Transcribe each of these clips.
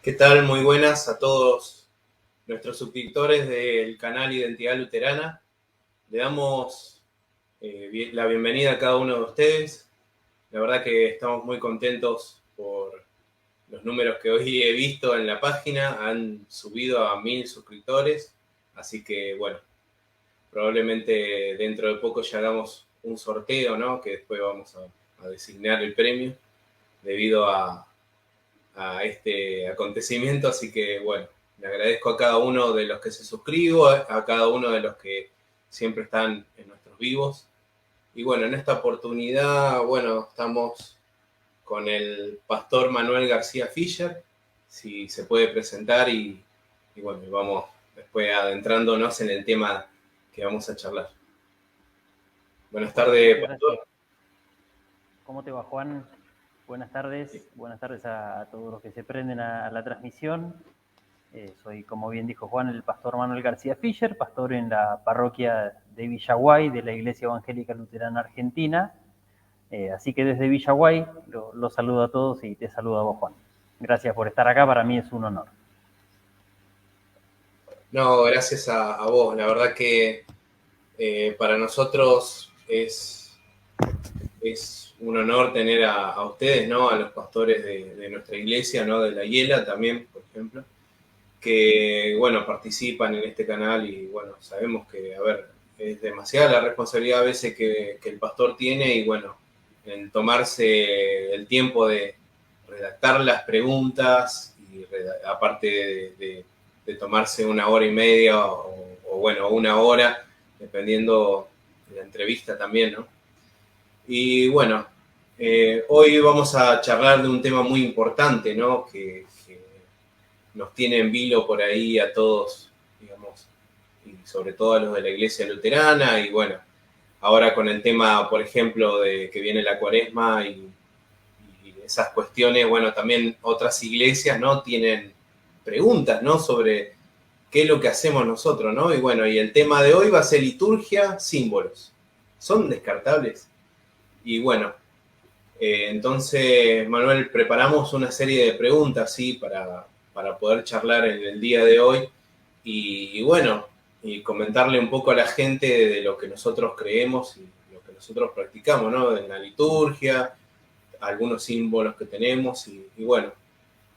¿Qué tal? Muy buenas a todos nuestros suscriptores del canal Identidad Luterana. Le damos la bienvenida a cada uno de ustedes. La verdad que estamos muy contentos por los números que hoy he visto en la página. Han subido a 1000 suscriptores. Así que, bueno, probablemente dentro de poco ya hagamos un sorteo, ¿no? Que después vamos a designar el premio debido a este acontecimiento, así que bueno, le agradezco a cada uno de los que se suscribo, a cada uno de los que siempre están en nuestros vivos. Y bueno, en esta oportunidad, bueno, estamos con el pastor Manuel García Fischer, si se puede presentar y bueno, vamos después adentrándonos en el tema que vamos a charlar. Buenas Bueno, tardes, muchas pastor. gracias. ¿Cómo te va, Juan? Buenas tardes a todos los que se prenden a la transmisión. Soy, como bien dijo Juan, el pastor Manuel García Fischer, pastor en la parroquia de Villaguay de la Iglesia Evangélica Luterana Argentina. Así que desde Villaguay los saludo a todos y te saludo a vos, Juan. Gracias por estar acá, para mí es un honor. No, gracias a vos. La verdad que para nosotros es un honor tener a ustedes, ¿no? A los pastores de nuestra iglesia, ¿no? De la Hiela también, por ejemplo, que, bueno, participan en este canal y, bueno, sabemos que, a ver, es demasiada la responsabilidad a veces que el pastor tiene y, bueno, en tomarse el tiempo de redactar las preguntas y aparte de tomarse una hora y media bueno, una hora, dependiendo de la entrevista también, ¿no? Y bueno, hoy vamos a charlar de un tema muy importante, ¿no? Que nos tiene en vilo por ahí a todos, digamos, y sobre todo a los de la iglesia luterana, y bueno, ahora con el tema, por ejemplo, de que viene la cuaresma y esas cuestiones, bueno, también otras iglesias, ¿no? Tienen preguntas, ¿no? Sobre qué es lo que hacemos nosotros, ¿no? Y bueno, y el tema de hoy va a ser liturgia, símbolos. ¿Son descartables? Y bueno, entonces, Manuel, preparamos una serie de preguntas, ¿sí? Para poder charlar en el día de hoy y bueno, y comentarle un poco a la gente de lo que nosotros creemos y lo que nosotros practicamos, ¿no? En la liturgia, algunos símbolos que tenemos y bueno.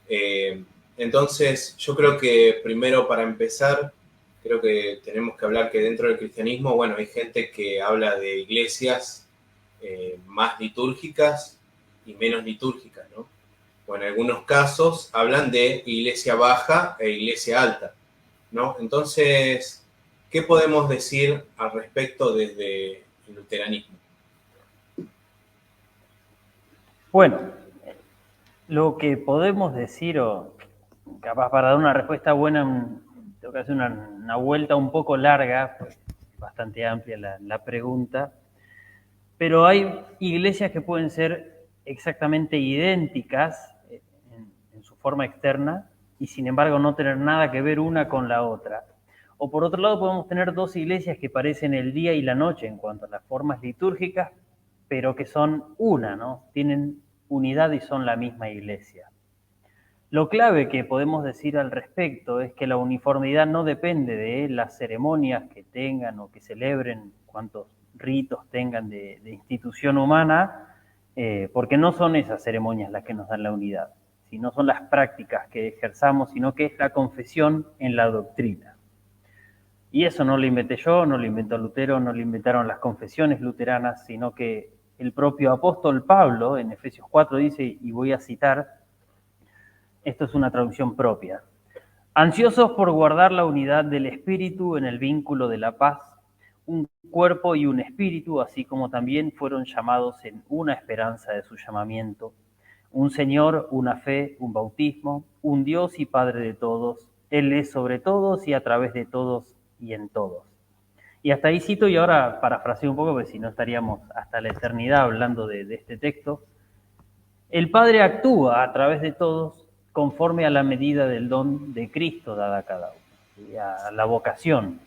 Eh, entonces, yo creo que primero para empezar, creo que tenemos que hablar que dentro del cristianismo, bueno, hay gente que habla de iglesias más litúrgicas y menos litúrgicas, ¿no? O en algunos casos hablan de iglesia baja e iglesia alta, ¿no? Entonces, ¿qué podemos decir al respecto desde el luteranismo? Bueno, lo que podemos decir, o capaz para dar una respuesta buena, tengo que hacer una vuelta un poco larga, pues bastante amplia la pregunta, pero hay iglesias que pueden ser exactamente idénticas en su forma externa y sin embargo no tener nada que ver una con la otra. O por otro lado podemos tener dos iglesias que parecen el día y la noche en cuanto a las formas litúrgicas, pero que son una, ¿no? Tienen unidad y son la misma iglesia. Lo clave que podemos decir al respecto es que la uniformidad no depende de las ceremonias que tengan o que celebren, cuántos ritos tengan de institución humana, porque no son esas ceremonias las que nos dan la unidad, sino son las prácticas que ejerzamos, sino que es la confesión en la doctrina. Y eso no lo inventé yo, no lo inventó Lutero, no lo inventaron las confesiones luteranas, sino que el propio apóstol Pablo en Efesios 4 dice, y voy a citar, esto es una traducción propia: ansiosos por guardar la unidad del espíritu en el vínculo de la paz, un cuerpo y un espíritu, así como también fueron llamados en una esperanza de su llamamiento, un Señor, una fe, un bautismo, un Dios y Padre de todos. Él es sobre todos y a través de todos y en todos. Y hasta ahí cito, y ahora parafraseo un poco, porque si no estaríamos hasta la eternidad hablando de este texto. El Padre actúa a través de todos conforme a la medida del don de Cristo dada a cada uno. Y a la vocación,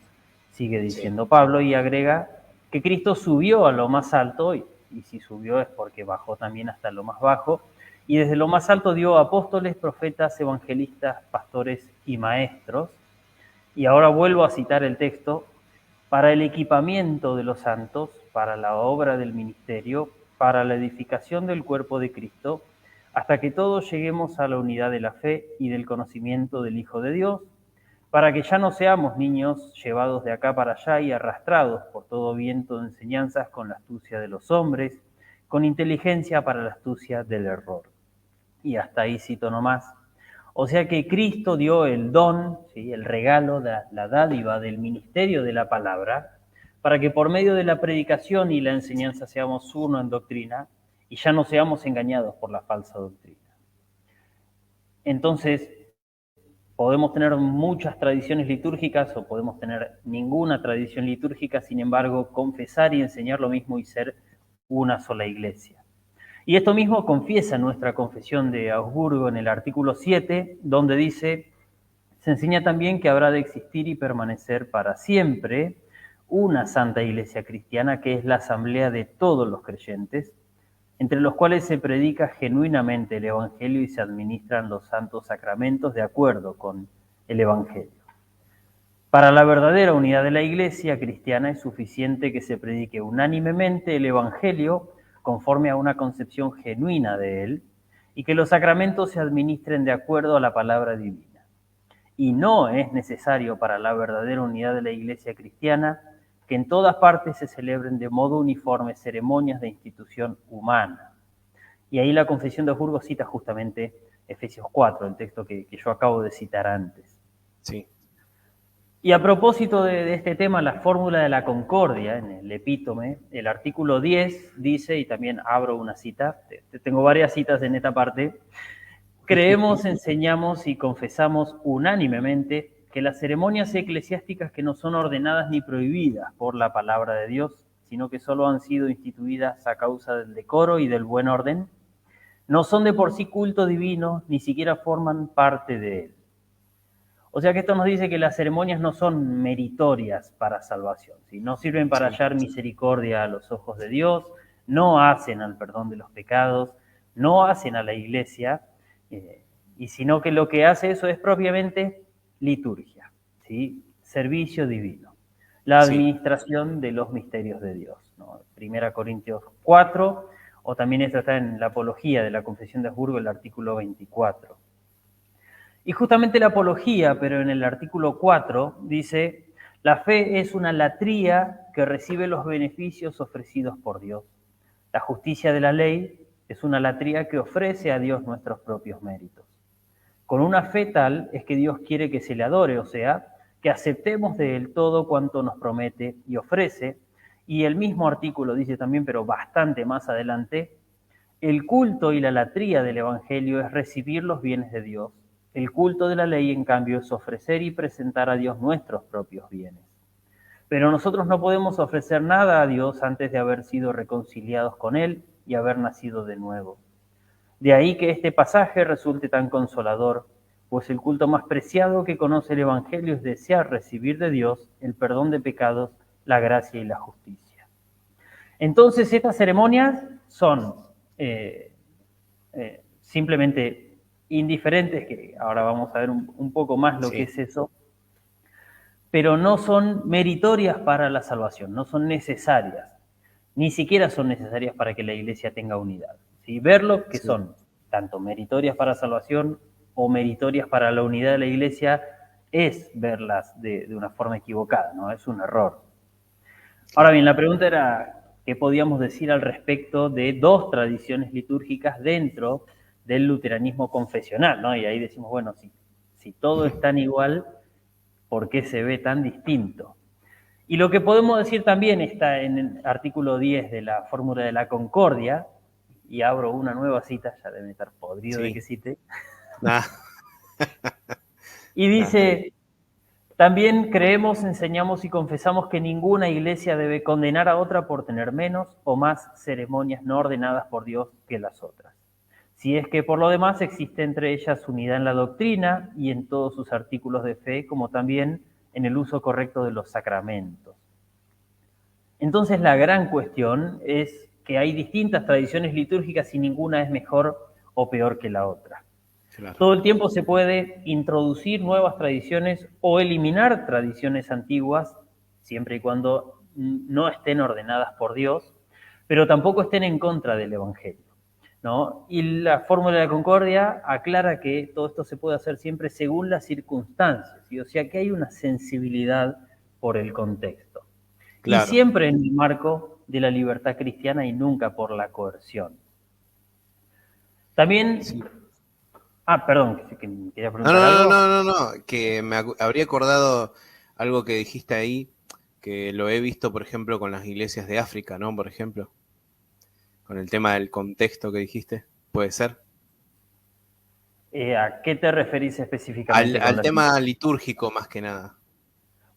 sigue Sí. diciendo Pablo, y agrega que Cristo subió a lo más alto, y si subió es porque bajó también hasta lo más bajo, y desde lo más alto dio apóstoles, profetas, evangelistas, pastores y maestros. Y ahora vuelvo a citar el texto: para el equipamiento de los santos, para la obra del ministerio, para la edificación del cuerpo de Cristo, hasta que todos lleguemos a la unidad de la fe y del conocimiento del Hijo de Dios, para que ya no seamos niños llevados de acá para allá y arrastrados por todo viento de enseñanzas con la astucia de los hombres, con inteligencia para la astucia del error. Y hasta ahí cito nomás. O sea que Cristo dio el don, ¿sí?, el regalo, la dádiva del ministerio de la palabra, para que por medio de la predicación y la enseñanza seamos uno en doctrina y ya no seamos engañados por la falsa doctrina. Entonces, podemos tener muchas tradiciones litúrgicas o podemos tener ninguna tradición litúrgica, sin embargo, confesar y enseñar lo mismo y ser una sola iglesia. Y esto mismo confiesa nuestra confesión de Augsburgo en el artículo 7, donde dice: se enseña también que habrá de existir y permanecer para siempre una santa iglesia cristiana, que es la asamblea de todos los creyentes, entre los cuales se predica genuinamente el Evangelio y se administran los santos sacramentos de acuerdo con el Evangelio. Para la verdadera unidad de la iglesia cristiana es suficiente que se predique unánimemente el Evangelio conforme a una concepción genuina de él, y que los sacramentos se administren de acuerdo a la palabra divina. Y no es necesario para la verdadera unidad de la iglesia cristiana que en todas partes se celebren de modo uniforme ceremonias de institución humana. Y ahí la Confesión de Augsburgo cita justamente Efesios 4, el texto que yo acabo de citar antes. Sí. Y a propósito de este tema, la fórmula de la concordia, en el epítome, el artículo 10 dice, y también abro una cita, tengo varias citas en esta parte: creemos, enseñamos y confesamos unánimemente que las ceremonias eclesiásticas que no son ordenadas ni prohibidas por la palabra de Dios, sino que solo han sido instituidas a causa del decoro y del buen orden, no son de por sí culto divino, ni siquiera forman parte de él. O sea que esto nos dice que las ceremonias no son meritorias para salvación, ¿sí? No sirven para hallar misericordia a los ojos de Dios, no hacen al perdón de los pecados, no hacen a la iglesia, y sino que lo que hace eso es propiamente liturgia, ¿sí? Servicio divino, la administración de los misterios de Dios, ¿no? 1 Corintios 4, o también esto está en la apología de la Confesión de Augsburgo, el artículo 24. Y justamente la apología, pero en el artículo 4, dice: la fe es una latría que recibe los beneficios ofrecidos por Dios. La justicia de la ley es una latría que ofrece a Dios nuestros propios méritos. Con una fe tal es que Dios quiere que se le adore, o sea, que aceptemos de él todo cuanto nos promete y ofrece. Y el mismo artículo dice también, pero bastante más adelante: el culto y la latría del Evangelio es recibir los bienes de Dios. El culto de la ley, en cambio, es ofrecer y presentar a Dios nuestros propios bienes. Pero nosotros no podemos ofrecer nada a Dios antes de haber sido reconciliados con Él y haber nacido de nuevo. De ahí que este pasaje resulte tan consolador, pues el culto más preciado que conoce el Evangelio es desear recibir de Dios el perdón de pecados, la gracia y la justicia. Entonces, estas ceremonias son simplemente indiferentes, que ahora vamos a ver un poco más lo que es eso, pero no son meritorias para la salvación, no son necesarias, ni siquiera son necesarias para que la iglesia tenga unidad. ¿Sí? Verlo que son tanto meritorias para salvación o meritorias para la unidad de la iglesia es verlas de una forma equivocada, ¿no? Es un error. Ahora bien, la pregunta era: ¿qué podíamos decir al respecto de dos tradiciones litúrgicas dentro del luteranismo confesional, ¿no? Y ahí decimos, bueno, si todo es tan igual, ¿por qué se ve tan distinto? Y lo que podemos decir también está en el artículo 10 de la Fórmula de la Concordia, y abro una nueva cita, ya deben estar podrido de que cite. Y dice: también creemos, enseñamos y confesamos que ninguna iglesia debe condenar a otra por tener menos o más ceremonias no ordenadas por Dios que las otras. Si es que por lo demás existe entre ellas unidad en la doctrina y en todos sus artículos de fe, como también en el uso correcto de los sacramentos. Entonces la gran cuestión es que hay distintas tradiciones litúrgicas y ninguna es mejor o peor que la otra. Claro. Todo el tiempo se puede introducir nuevas tradiciones o eliminar tradiciones antiguas, siempre y cuando no estén ordenadas por Dios, pero tampoco estén en contra del Evangelio, ¿no? Y la fórmula de la concordia aclara que todo esto se puede hacer siempre según las circunstancias, ¿sí? O sea que hay una sensibilidad por el contexto. Y Claro. siempre en el marco de la libertad cristiana y nunca por la coerción. También... Sí. perdón, que quería No, preguntar no, no, algo. no, no, no, que habría acordado algo que dijiste ahí, que lo he visto, por ejemplo, con las iglesias de África, ¿no? Por ejemplo, con el tema del contexto que dijiste, ¿puede ser? ¿A qué te referís Al, específicamente con al las tema iglesias? litúrgico más que nada.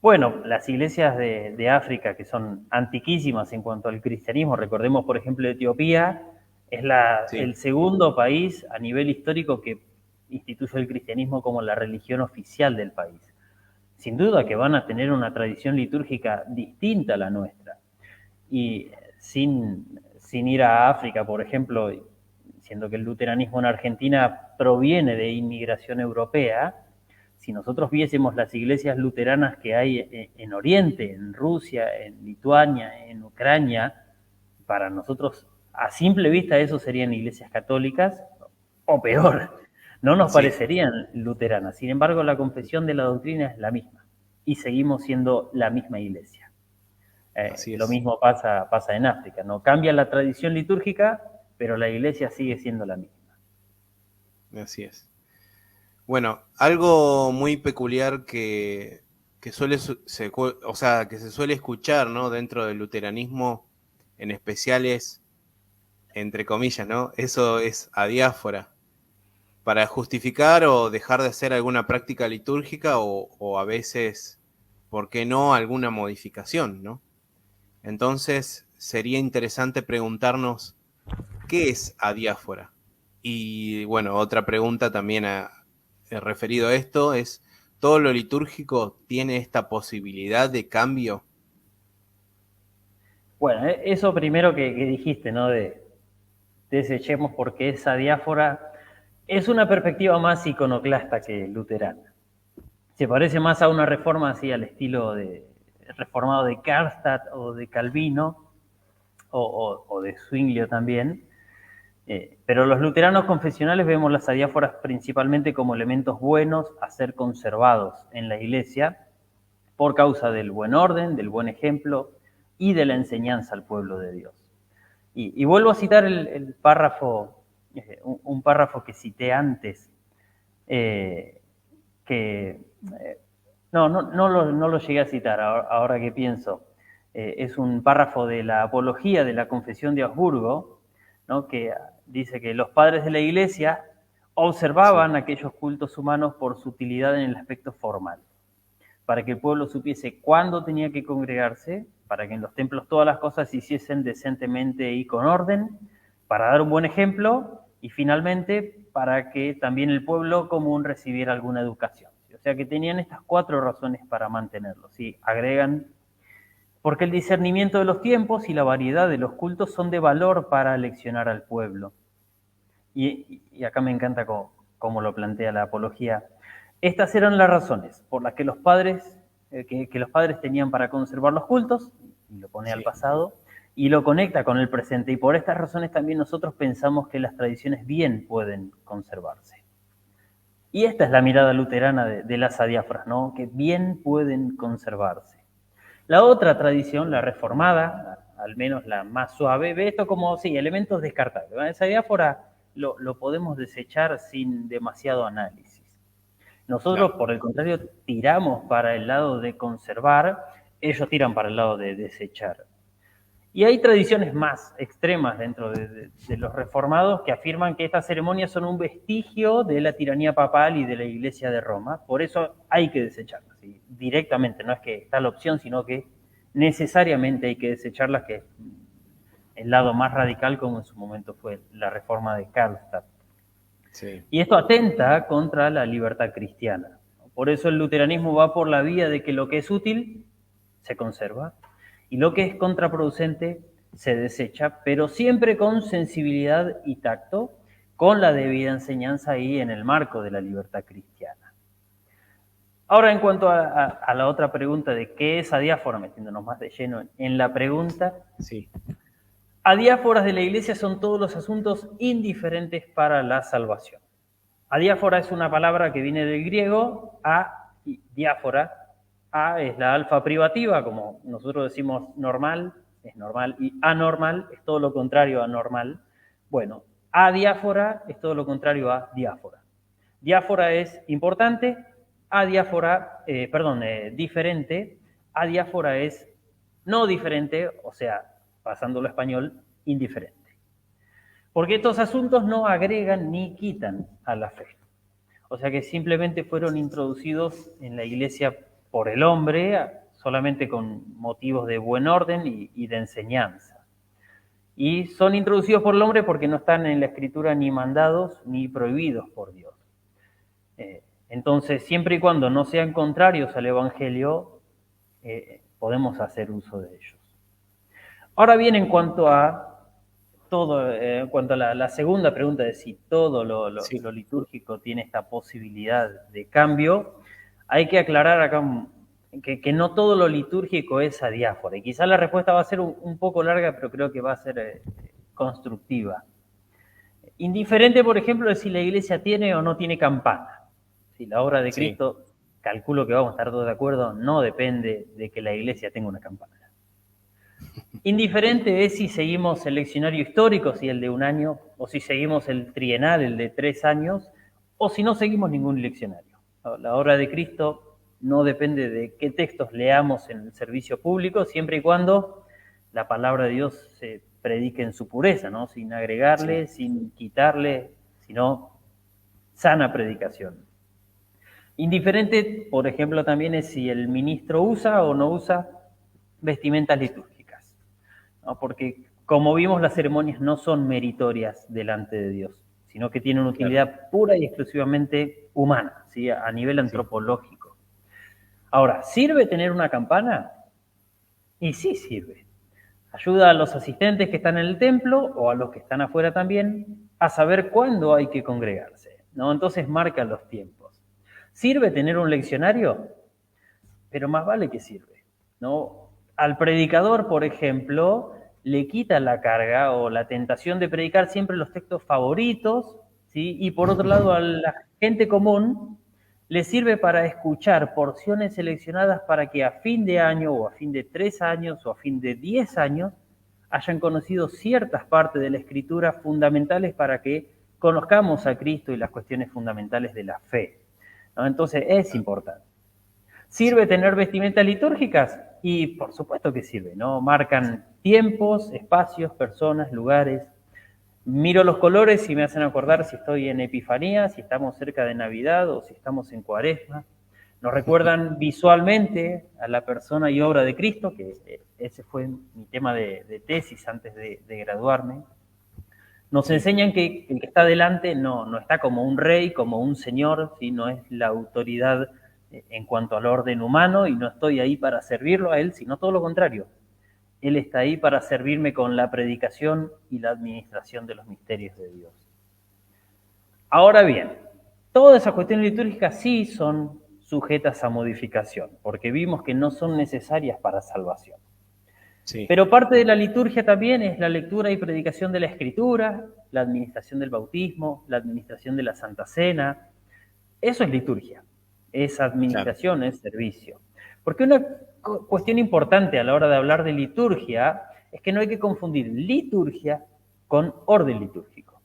Bueno, las iglesias de África, que son antiquísimas en cuanto al cristianismo, recordemos, por ejemplo, Etiopía, es Sí, el segundo país a nivel histórico que instituye el cristianismo como la religión oficial del país. Sin duda que van a tener una tradición litúrgica distinta a la nuestra. Y sin ir a África, por ejemplo, siendo que el luteranismo en Argentina proviene de inmigración europea, si nosotros viésemos las iglesias luteranas que hay en Oriente, en Rusia, en Lituania, en Ucrania, para nosotros a simple vista eso serían iglesias católicas o peor, no nos sí, parecerían luteranas. Sin embargo, la confesión de la doctrina es la misma y seguimos siendo la misma iglesia. así Lo es, mismo pasa en África, no cambia la tradición litúrgica, pero la iglesia sigue siendo la misma. así es. Bueno, algo muy peculiar que o sea, que se suele escuchar, ¿no? Dentro del luteranismo, en especial es, entre comillas, ¿no? Eso es adiáfora. Para justificar o dejar de hacer alguna práctica litúrgica o a veces, ¿por qué no?, alguna modificación, ¿no? Entonces, sería interesante preguntarnos, ¿qué es adiáfora? Y bueno, otra pregunta también referido a esto es, ¿todo lo litúrgico tiene esta posibilidad de cambio? Bueno, eso primero que dijiste, ¿no? De desechemos porque esa diáfora es una perspectiva más iconoclasta que luterana. Se parece más a una reforma así al estilo de reformado de Karlstadt o de Calvino o de Zwinglio también. Pero los luteranos confesionales vemos las adiáforas principalmente como elementos buenos a ser conservados en la iglesia por causa del buen orden, del buen ejemplo y de la enseñanza al pueblo de Dios. Y vuelvo a citar el párrafo, un párrafo que cité antes, que no lo llegué a citar ahora que pienso. Es un párrafo de la Apología de la Confesión de Augsburgo, ¿no? Que dice que los padres de la Iglesia Sí, observaban aquellos cultos humanos por su utilidad en el aspecto formal, para que el pueblo supiese cuándo tenía que congregarse, para que en los templos todas las cosas se hiciesen decentemente y con orden, para dar un buen ejemplo y finalmente para que también el pueblo común recibiera alguna educación. O sea que tenían estas 4 razones para mantenerlo. ¿Sí? Agregan, porque el discernimiento de los tiempos y la variedad de los cultos son de valor para leccionar al pueblo. Y acá me encanta cómo lo plantea la apología. Estas eran las razones por las que los padres, que los padres tenían para conservar los cultos, y lo pone al sí, pasado, y lo conecta con el presente. Y por estas razones también nosotros pensamos que las tradiciones bien pueden conservarse. Y esta es la mirada luterana de las adiáforas, ¿no? Que bien pueden conservarse. La otra tradición, la reformada, al menos la más suave, ve esto como, sí, elementos descartables. Esa diáfora lo podemos desechar sin demasiado análisis. Nosotros, claro. por el contrario, tiramos para el lado de conservar, ellos tiran para el lado de desechar. Y hay tradiciones más extremas dentro de los reformados que afirman que estas ceremonias son un vestigio de la tiranía papal y de la Iglesia de Roma. Por eso hay que desecharlas. ¿Sí? Directamente, no es que está la opción, sino que necesariamente hay que desecharlas, que es el lado más radical, como en su momento fue la reforma de Karlstadt. Sí, Y esto atenta contra la libertad cristiana. Por eso el luteranismo va por la vía de que lo que es útil se conserva y lo que es contraproducente se desecha, pero siempre con sensibilidad y tacto, con la debida enseñanza y en el marco de la libertad cristiana. Ahora, en cuanto a la otra pregunta de qué es adiáfora, metiéndonos más de lleno en la pregunta, Sí. Adiáforas de la Iglesia son todos los asuntos indiferentes para la salvación. Adiáfora es una palabra que viene del griego, a y diáfora. A es la alfa privativa, como nosotros decimos normal, es normal, y anormal es todo lo contrario a normal. Bueno, adiáfora es todo lo contrario a diáfora. Diáfora es importante, diferente, adiáfora es no diferente, o sea, pasándolo a español, indiferente. Porque estos asuntos no agregan ni quitan a la fe. O sea que simplemente fueron introducidos en la Iglesia por el hombre, solamente con motivos de buen orden y de enseñanza. Y son introducidos por el hombre porque no están en la Escritura ni mandados ni prohibidos por Dios. Entonces, siempre y cuando no sean contrarios al Evangelio, podemos hacer uso de ellos. Ahora bien, en cuanto a la segunda pregunta de si todo lo litúrgico tiene esta posibilidad de cambio, hay que aclarar acá que no todo lo litúrgico es adiáfora. Y quizás la respuesta va a ser un poco larga, pero creo que va a ser constructiva. Indiferente, por ejemplo, de si la Iglesia tiene o no tiene campana. Si la obra de Cristo, calculo que vamos a estar todos de acuerdo, no depende de que la Iglesia tenga una campana. Indiferente es si seguimos el leccionario histórico, si el de un año, o si seguimos el trienal, el de 3 años, o si no seguimos ningún leccionario. La obra de Cristo no depende de qué textos leamos en el servicio público, siempre y cuando la palabra de Dios se predique en su pureza, ¿no? Sin agregarle, sin quitarle, sino sana predicación. Indiferente, por ejemplo, también es si el ministro usa o no usa vestimentas litúrgicas, ¿no? Porque, como vimos, las ceremonias no son meritorias delante de Dios, sino que tienen una utilidad pura y exclusivamente humana, ¿sí? A nivel antropológico. Ahora, ¿sirve tener una campana? Y sí sirve. Ayuda a los asistentes que están en el templo o a los que están afuera también a saber cuándo hay que congregarse, ¿no? Entonces marca los tiempos. ¿Sirve tener un leccionario? Pero más vale que sirve, ¿no? Al predicador, por ejemplo, le quita la carga o la tentación de predicar siempre los textos favoritos, ¿sí? Y por otro lado, a la gente común le sirve para escuchar porciones seleccionadas para que a fin de año o a fin de 3 años o a fin de 10 años hayan conocido ciertas partes de la Escritura fundamentales para que conozcamos a Cristo y las cuestiones fundamentales de la fe, ¿no? Entonces es importante. ¿Sirve tener vestimentas litúrgicas? Y por supuesto que sirve, ¿no? Marcan tiempos, espacios, personas, lugares. Miro los colores y me hacen acordar si estoy en Epifanía, si estamos cerca de Navidad o si estamos en Cuaresma. Nos recuerdan visualmente a la persona y obra de Cristo, que ese fue mi tema de tesis antes de graduarme. Nos enseñan que el que está delante no está como un rey, como un señor, ¿sí? No es la autoridad en cuanto al orden humano y no estoy ahí para servirlo a él, sino todo lo contrario. Él está ahí para servirme con la predicación y la administración de los misterios de Dios. Ahora bien, todas esas cuestiones litúrgicas sí son sujetas a modificación, porque vimos que no son necesarias para salvación. Sí. Pero parte de la liturgia también es la lectura y predicación de la Escritura, la administración del bautismo, la administración de la Santa Cena. Eso es liturgia, es administración, es servicio. Porque una cuestión importante a la hora de hablar de liturgia es que no hay que confundir liturgia con orden litúrgico.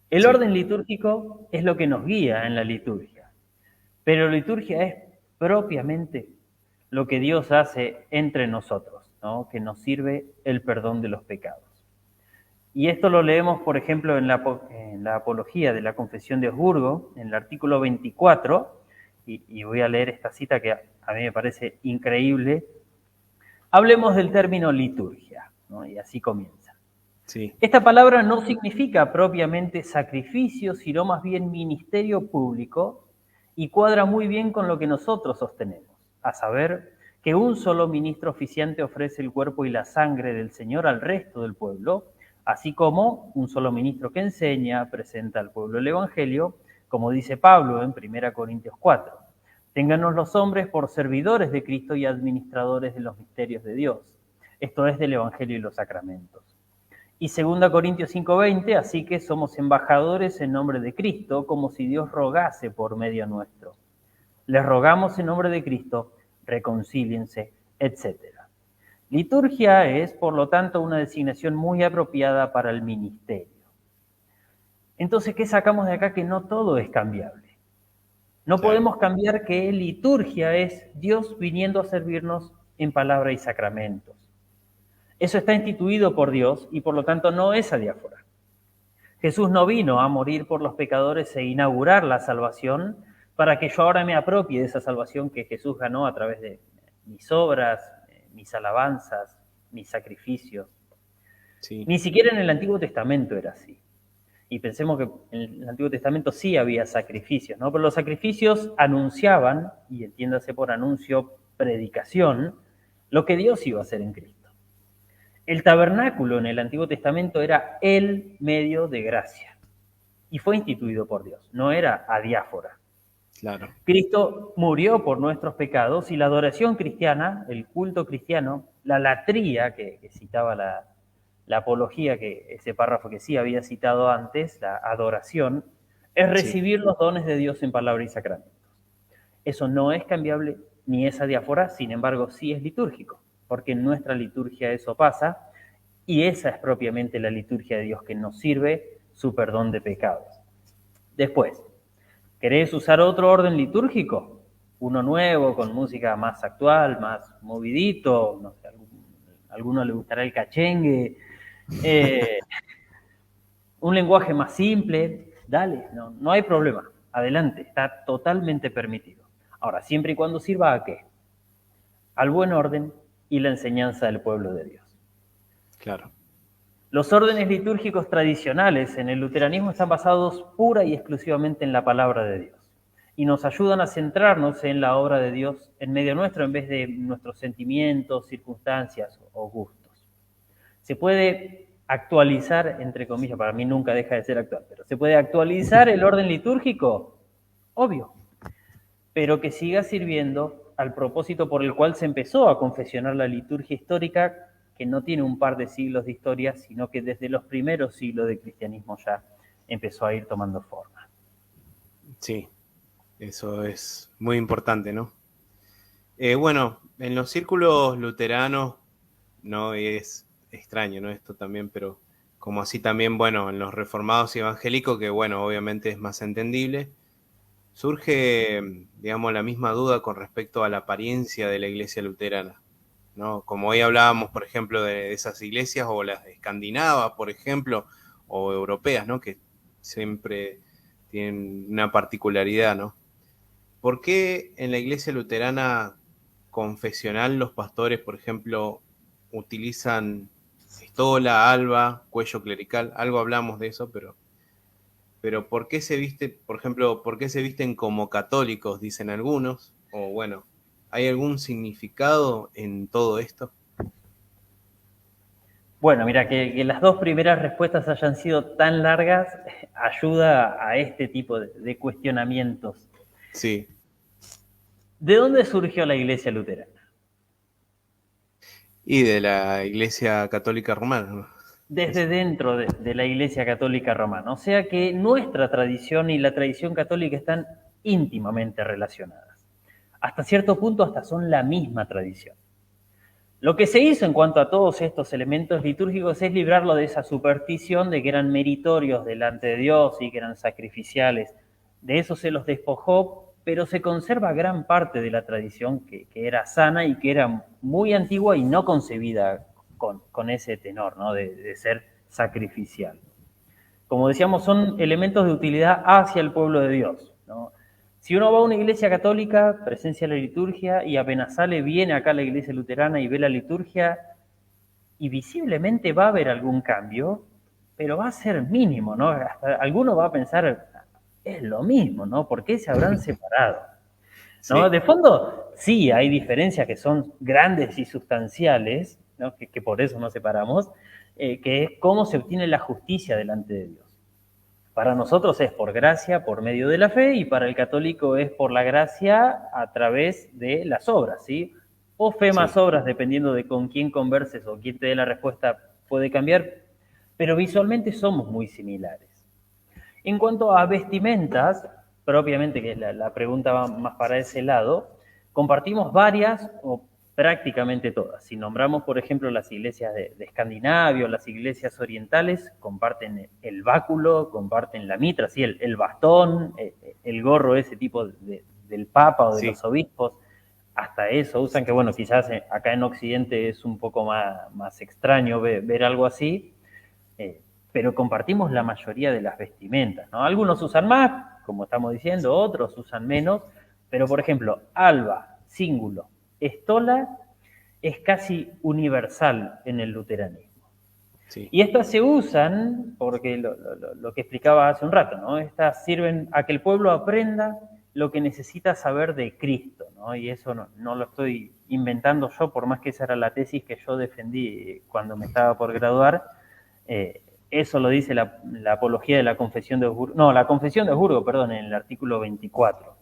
El orden litúrgico es lo que nos guía en la liturgia, pero liturgia es propiamente lo que Dios hace entre nosotros, ¿no? Que nos sirve el perdón de los pecados. Y esto lo leemos, por ejemplo, en la Apología de la Confesión de Augsburgo, en el artículo 24, y voy a leer esta cita que a mí me parece increíble. Hablemos del término liturgia, ¿no? Y así comienza. Sí. Esta palabra no significa propiamente sacrificio, sino más bien ministerio público, y cuadra muy bien con lo que nosotros sostenemos, a saber que un solo ministro oficiante ofrece el cuerpo y la sangre del Señor al resto del pueblo, así como un solo ministro que enseña, presenta al pueblo el Evangelio, como dice Pablo en 1 Corintios 4. Téngannos los hombres por servidores de Cristo y administradores de los misterios de Dios, esto es del Evangelio y los sacramentos. Y 2 Corintios 5:20, así que somos embajadores en nombre de Cristo, como si Dios rogase por medio nuestro. Les rogamos en nombre de Cristo, reconcíliense, etc. Liturgia es, por lo tanto, una designación muy apropiada para el ministerio. Entonces, ¿qué sacamos de acá? Que no todo es cambiable. No podemos cambiar que liturgia es Dios viniendo a servirnos en palabra y sacramentos. Eso está instituido por Dios y por lo tanto no es adiáfora. Jesús no vino a morir por los pecadores e inaugurar la salvación para que yo ahora me apropie de esa salvación que Jesús ganó a través de mis obras, mis alabanzas, mis sacrificios. Sí. Ni siquiera en el Antiguo Testamento era así. Y pensemos que en el Antiguo Testamento sí había sacrificios, ¿no? Pero los sacrificios anunciaban, y entiéndase por anuncio, predicación, lo que Dios iba a hacer en Cristo. El tabernáculo en el Antiguo Testamento era el medio de gracia y fue instituido por Dios, no era adiáfora. Claro. Cristo murió por nuestros pecados y la adoración cristiana, el culto cristiano, la latría que citaba la apología, que ese párrafo que sí había citado antes, la adoración, es recibir los dones de Dios en palabra y sacramentos. Eso no es cambiable ni es adiáfora, sin embargo sí es litúrgico, porque en nuestra liturgia eso pasa, y esa es propiamente la liturgia de Dios que nos sirve su perdón de pecados. Después, ¿querés usar otro orden litúrgico? Uno nuevo, con música más actual, más movidito, no sé, a alguno le gustará el cachengue, un lenguaje más simple, dale, no hay problema, adelante, está totalmente permitido. Ahora, siempre y cuando sirva ¿a qué? Al buen orden y la enseñanza del pueblo de Dios. Claro. Los órdenes litúrgicos tradicionales en el luteranismo están basados pura y exclusivamente en la palabra de Dios y nos ayudan a centrarnos en la obra de Dios en medio nuestro en vez de nuestros sentimientos, circunstancias o gustos. Se puede actualizar, entre comillas, para mí nunca deja de ser actual, pero ¿se puede actualizar el orden litúrgico? Obvio, pero que siga sirviendo al propósito por el cual se empezó a confeccionar la liturgia histórica, que no tiene un par de siglos de historia, sino que desde los primeros siglos del cristianismo ya empezó a ir tomando forma. Sí, eso es muy importante, ¿no? Bueno, en los círculos luteranos no es extraño, ¿no? Esto también, pero como así también, bueno, en los reformados y evangélicos, que bueno, obviamente es más entendible, surge, digamos, la misma duda con respecto a la apariencia de la iglesia luterana, ¿no? Como hoy hablábamos, por ejemplo, de esas iglesias, o las escandinavas, por ejemplo, o europeas, ¿no? Que siempre tienen una particularidad, ¿no? ¿Por qué en la iglesia luterana confesional los pastores, por ejemplo, utilizan estola, alba, cuello clerical? Algo hablamos de eso, pero ¿por qué se viste, por ejemplo, por qué se visten como católicos, dicen algunos? O bueno, ¿hay algún significado en todo esto? Bueno, mira, que las dos primeras respuestas hayan sido tan largas ayuda a este tipo de cuestionamientos. Sí. ¿De dónde surgió la iglesia luterana? Y de la iglesia católica romana, ¿no? Desde dentro de la Iglesia Católica Romana. O sea que nuestra tradición y la tradición católica están íntimamente relacionadas. Hasta cierto punto hasta son la misma tradición. Lo que se hizo en cuanto a todos estos elementos litúrgicos es librarlo de esa superstición de que eran meritorios delante de Dios y que eran sacrificiales. De eso se los despojó, pero se conserva gran parte de la tradición que era sana y que era muy antigua y no concebida con ese tenor, ¿no? de ser sacrificial. Como decíamos, son elementos de utilidad hacia el pueblo de Dios, ¿no? Si uno va a una iglesia católica, presencia la liturgia y apenas sale, viene acá a la iglesia luterana y ve la liturgia y visiblemente va a haber algún cambio, pero va a ser mínimo, ¿no? Hasta alguno va a pensar, es lo mismo, ¿no? ¿Por qué se habrán separado? ¿No? Sí. De fondo, sí, hay diferencias que son grandes y sustanciales, ¿no? Que por eso nos separamos, que es cómo se obtiene la justicia delante de Dios. Para nosotros es por gracia, por medio de la fe, y para el católico es por la gracia a través de las obras, ¿sí? O fe más obras, dependiendo de con quién converses o quién te dé la respuesta, puede cambiar, pero visualmente somos muy similares. En cuanto a vestimentas, propiamente, que la pregunta va más para ese lado, compartimos varias o prácticamente todas. Si nombramos, por ejemplo, las iglesias de Escandinavia o las iglesias orientales, comparten el báculo, comparten la mitra, ¿sí? el bastón, el gorro ese tipo del papa o de los obispos, hasta eso usan, que bueno, quizás acá en Occidente es un poco más extraño ver algo así, pero compartimos la mayoría de las vestimentas, ¿no? Algunos usan más, como estamos diciendo, otros usan menos, pero por ejemplo, alba, cíngulo, estola es casi universal en el luteranismo. Sí. Y estas se usan, porque lo que explicaba hace un rato, ¿no? Estas sirven a que el pueblo aprenda lo que necesita saber de Cristo, ¿no? Y eso no lo estoy inventando yo, por más que esa era la tesis que yo defendí cuando me estaba por graduar. Eso lo dice la apología de la Confesión de Augsburgo, no, la Confesión de Augsburgo, perdón, en el artículo 24.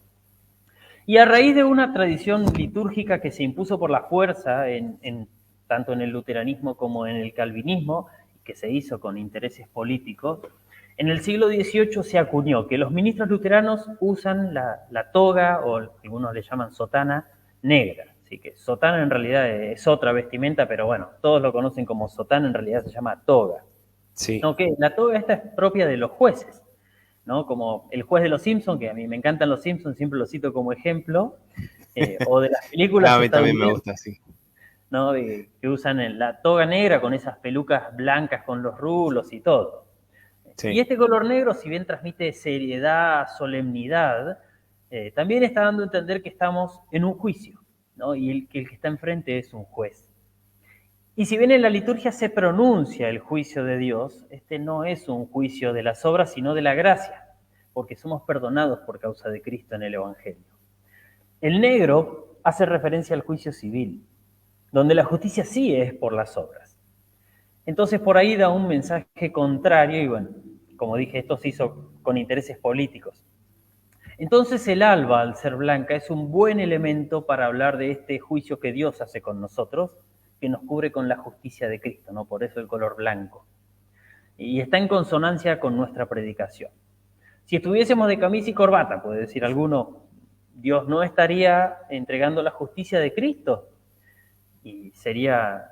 Y a raíz de una tradición litúrgica que se impuso por la fuerza, tanto en el luteranismo como en el calvinismo, que se hizo con intereses políticos, en el siglo XVIII se acuñó que los ministros luteranos usan la toga, o algunos le llaman sotana, negra. Así que sotana en realidad es otra vestimenta, pero bueno, todos lo conocen como sotana, en realidad se llama toga. Sí. No, que la toga esta es propia de los jueces, ¿no? Como el juez de los Simpsons, que a mí me encantan los Simpsons, siempre lo cito como ejemplo, o de las películas. A mí también me gusta, sí. ¿No? Que usan la toga negra con esas pelucas blancas con los rulos y todo. Sí. Y este color negro, si bien transmite seriedad, solemnidad, también está dando a entender que estamos en un juicio, ¿no? Y que el que está enfrente es un juez. Y si bien en la liturgia se pronuncia el juicio de Dios, este no es un juicio de las obras, sino de la gracia, porque somos perdonados por causa de Cristo en el Evangelio. El negro hace referencia al juicio civil, donde la justicia sí es por las obras. Entonces por ahí da un mensaje contrario, y bueno, como dije, esto se hizo con intereses políticos. Entonces el alba, al ser blanca, es un buen elemento para hablar de este juicio que Dios hace con nosotros, que nos cubre con la justicia de Cristo, ¿no? Por eso el color blanco. Y está en consonancia con nuestra predicación. Si estuviésemos de camisa y corbata, puede decir alguno, Dios no estaría entregando la justicia de Cristo. Y sería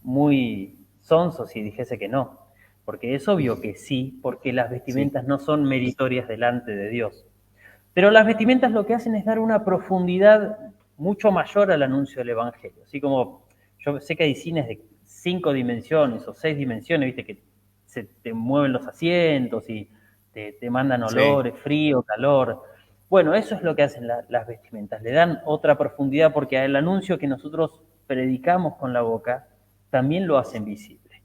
muy sonso si dijese que no. Porque es obvio que sí, porque las vestimentas no son meritorias delante de Dios. Pero las vestimentas lo que hacen es dar una profundidad mucho mayor al anuncio del Evangelio. Así como yo sé que hay cines de 5 dimensiones o 6 dimensiones, viste, que se te mueven los asientos y te mandan olores, frío, calor. Bueno, eso es lo que hacen las vestimentas. Le dan otra profundidad porque el anuncio que nosotros predicamos con la boca también lo hacen visible.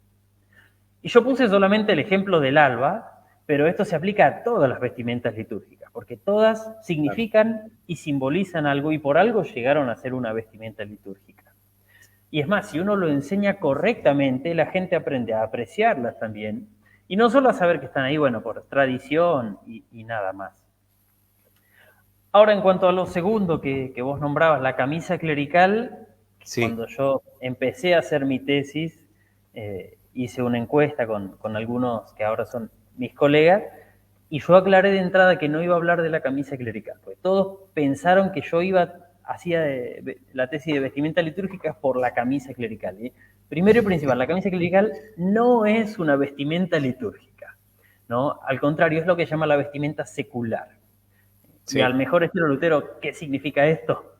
Y yo puse solamente el ejemplo del alba, pero esto se aplica a todas las vestimentas litúrgicas, porque todas significan y simbolizan algo, y por algo llegaron a ser una vestimenta litúrgica. Y es más, si uno lo enseña correctamente, la gente aprende a apreciarlas también, y no solo a saber que están ahí, bueno, por tradición y nada más. Ahora, en cuanto a lo segundo que vos nombrabas, la camisa clerical, cuando yo empecé a hacer mi tesis, hice una encuesta con algunos que ahora son mis colegas, y yo aclaré de entrada que no iba a hablar de la camisa clerical, porque todos pensaron que yo hacía la tesis de vestimenta litúrgica por la camisa clerical. Primero y principal, la camisa clerical no es una vestimenta litúrgica, ¿no? Al contrario, es lo que se llama la vestimenta secular. Sí. Y al mejor estilo Lutero, ¿qué significa esto?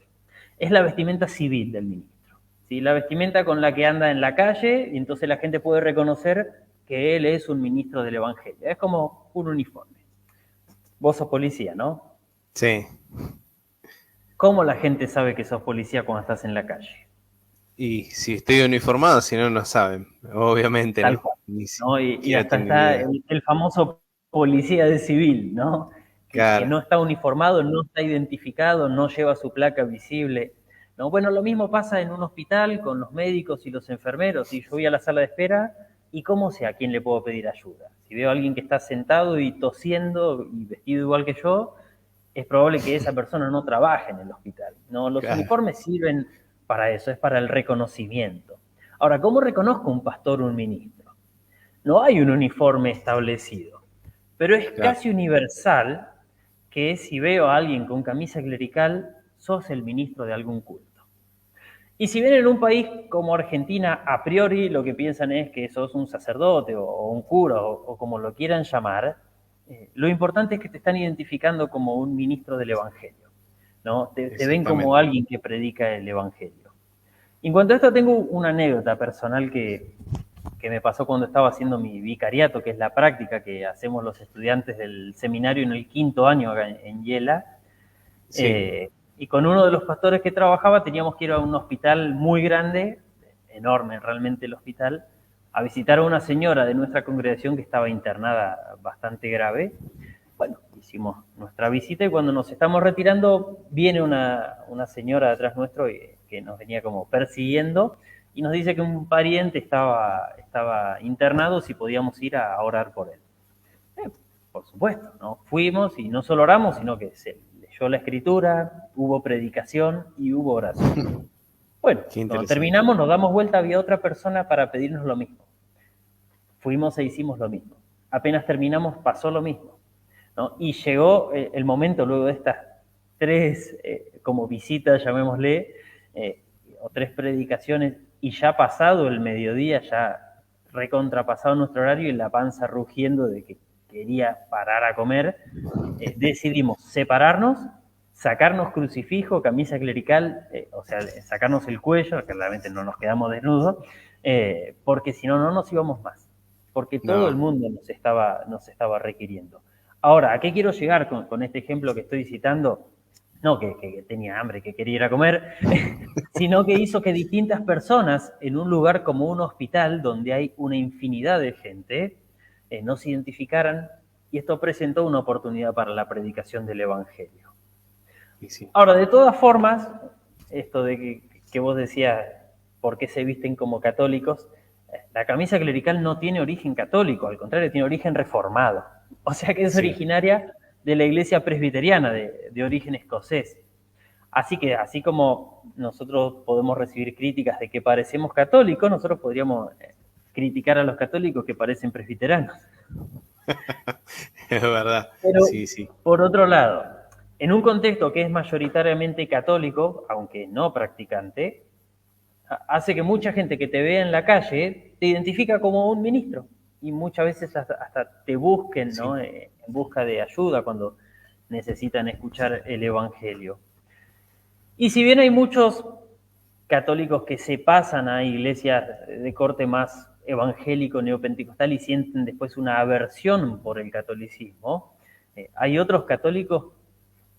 Es la vestimenta civil del ministro, ¿sí? La vestimenta con la que anda en la calle, y entonces la gente puede reconocer que él es un ministro del Evangelio. Es como un uniforme. Vos sos policía, ¿no? Sí. ¿Cómo la gente sabe que sos policía cuando estás en la calle? Y si estoy uniformado, si no, no saben, obviamente. Tal cual, ¿no? Y hasta está el famoso policía de civil, ¿no? Que no está uniformado, no está identificado, no lleva su placa visible. ¿no? Bueno, lo mismo pasa en un hospital con los médicos y los enfermeros. Si yo voy a la sala de espera, ¿y cómo sé a quién le puedo pedir ayuda? Si veo a alguien que está sentado y tosiendo y vestido igual que yo, es probable que esa persona no trabaje en el hospital, ¿no? Los Claro. uniformes sirven para eso, es para el reconocimiento. Ahora, ¿cómo reconozco un pastor o un ministro? No hay un uniforme establecido, pero es Claro. casi universal que si veo a alguien con camisa clerical, sos el ministro de algún culto. Y si bien en un país como Argentina, a priori lo que piensan es que sos un sacerdote o un cura o como lo quieran llamar, lo importante es que te están identificando como un ministro del Evangelio, ¿no? Te ven como Exactamente. alguien que predica el Evangelio. En cuanto a esto, tengo una anécdota personal que me pasó cuando estaba haciendo mi vicariato, que es la práctica que hacemos los estudiantes del seminario en el 5º año acá en Yela. Sí. Y con uno de los pastores que trabajaba teníamos que ir a un hospital muy grande, enorme realmente el hospital, a visitar a una señora de nuestra congregación que estaba internada bastante grave. Bueno, hicimos nuestra visita y cuando nos estamos retirando viene una señora detrás nuestro que nos venía como persiguiendo y nos dice que un pariente estaba internado, si podíamos ir a orar por él. Por supuesto, ¿no? Fuimos y no solo oramos, sino que se leyó la escritura, hubo predicación y hubo oración. Bueno, Qué cuando interesante. terminamos nos damos vuelta, había otra persona para pedirnos lo mismo. Fuimos e hicimos lo mismo. Apenas terminamos pasó lo mismo, ¿no? Y llegó el momento luego de estas 3 como visitas, llamémosle, o 3 predicaciones, y ya pasado el mediodía, ya recontrapasado nuestro horario y la panza rugiendo de que quería parar a comer, decidimos separarnos, sacarnos crucifijo, camisa clerical, o sea, sacarnos el cuello, claramente no nos quedamos desnudos, porque si no, no nos íbamos más, porque todo el No, mundo nos estaba requiriendo. Ahora, ¿a qué quiero llegar con este ejemplo que estoy citando? No que tenía hambre, que quería ir a comer, sino que hizo que distintas personas en un lugar como un hospital, donde hay una infinidad de gente, no se identificaran, y esto presentó una oportunidad para la predicación del Evangelio. y sí. Ahora, de todas formas, esto de que vos decías, ¿por qué se visten como católicos? La camisa clerical no tiene origen católico, al contrario, tiene origen reformado. O sea que es Sí. originaria de la iglesia presbiteriana, de origen escocés. Así que, así como nosotros podemos recibir críticas de que parecemos católicos, nosotros podríamos criticar a los católicos que parecen presbiterianos. Es verdad. Pero, Sí, sí. por otro lado, en un contexto que es mayoritariamente católico, aunque no practicante, hace que mucha gente que te vea en la calle te identifica como un ministro y muchas veces hasta te busquen, Sí. ¿no? En busca de ayuda cuando necesitan escuchar el Evangelio. Y si bien hay muchos católicos que se pasan a iglesias de corte más evangélico, neopentecostal y sienten después una aversión por el catolicismo, hay otros católicos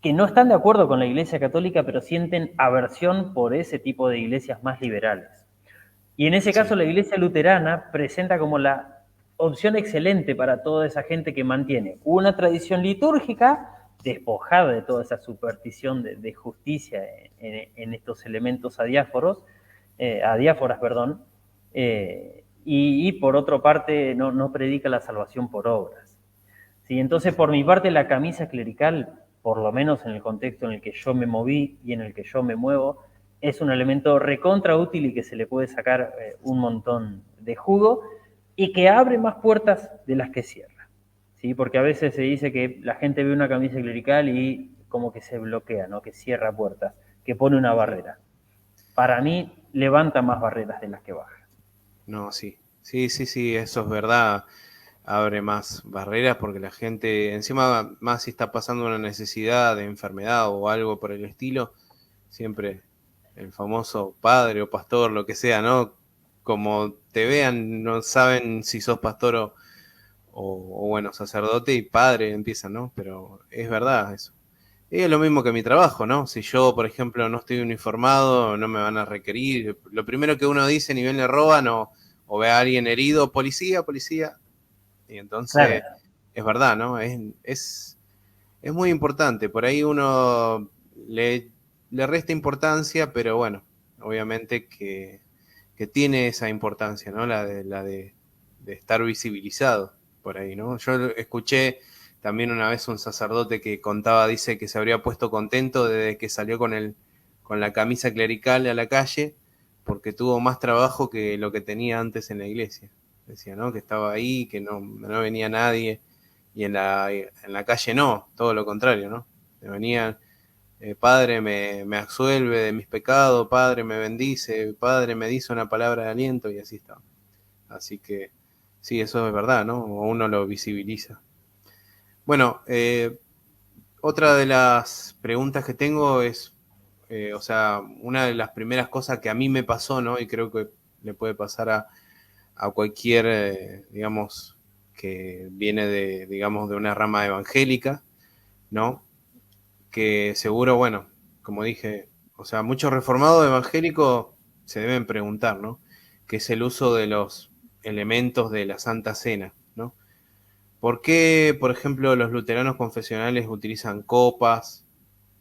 que no están de acuerdo con la iglesia católica, pero sienten aversión por ese tipo de iglesias más liberales. Y en ese caso Sí. la iglesia luterana presenta como la opción excelente para toda esa gente que mantiene una tradición litúrgica despojada de toda esa superstición de justicia en estos elementos adiáforas, y por otra parte no predica la salvación por obras. ¿Sí? Entonces, por mi parte, la camisa clerical, por lo menos en el contexto en el que yo me moví y en el que yo me muevo, es un elemento recontra útil y que se le puede sacar un montón de jugo y que abre más puertas de las que cierra. ¿Sí? Porque a veces se dice que la gente ve una camisa clerical y como que se bloquea, ¿no? Que cierra puertas, que pone una barrera. Para mí, levanta más barreras de las que baja. No, sí. Sí, sí, sí, eso es verdad. Abre más barreras porque la gente, encima más si está pasando una necesidad de enfermedad o algo por el estilo, siempre el famoso padre o pastor, lo que sea, ¿no? Como te vean, no saben si sos pastor o bueno, sacerdote y padre empiezan, ¿no? Pero es verdad eso. Y es lo mismo que mi trabajo, ¿no? Si yo, por ejemplo, no estoy uniformado, no me van a requerir. Lo primero que uno dice, ni bien le roban o ve a alguien herido, policía, policía. Y Claro. entonces, es verdad, ¿no? Es muy importante. Por ahí uno le le resta importancia, pero bueno, obviamente que tiene esa importancia, ¿no? De estar visibilizado por ahí, ¿no? Yo escuché también una vez un sacerdote que contaba, dice que se habría puesto contento desde que salió con la camisa clerical a la calle, porque tuvo más trabajo que lo que tenía antes en la iglesia. Decía, ¿no? Que estaba ahí, que no venía nadie, y en la calle no, todo lo contrario, ¿no? Venían, Padre me absuelve de mis pecados, Padre me bendice, Padre me dice una palabra de aliento, y así está. Así que sí, eso es verdad, ¿no? Uno lo visibiliza. Bueno, otra de las preguntas que tengo es, o sea, una de las primeras cosas que a mí me pasó, ¿no? Y creo que le puede pasar a cualquier, digamos, que viene digamos, de una rama evangélica, ¿no? Que seguro, bueno, como dije, o sea, muchos reformados evangélicos se deben preguntar, ¿no? ¿Qué es el uso de los elementos de la Santa Cena, ¿no? ¿Por qué, por ejemplo, los luteranos confesionales utilizan copas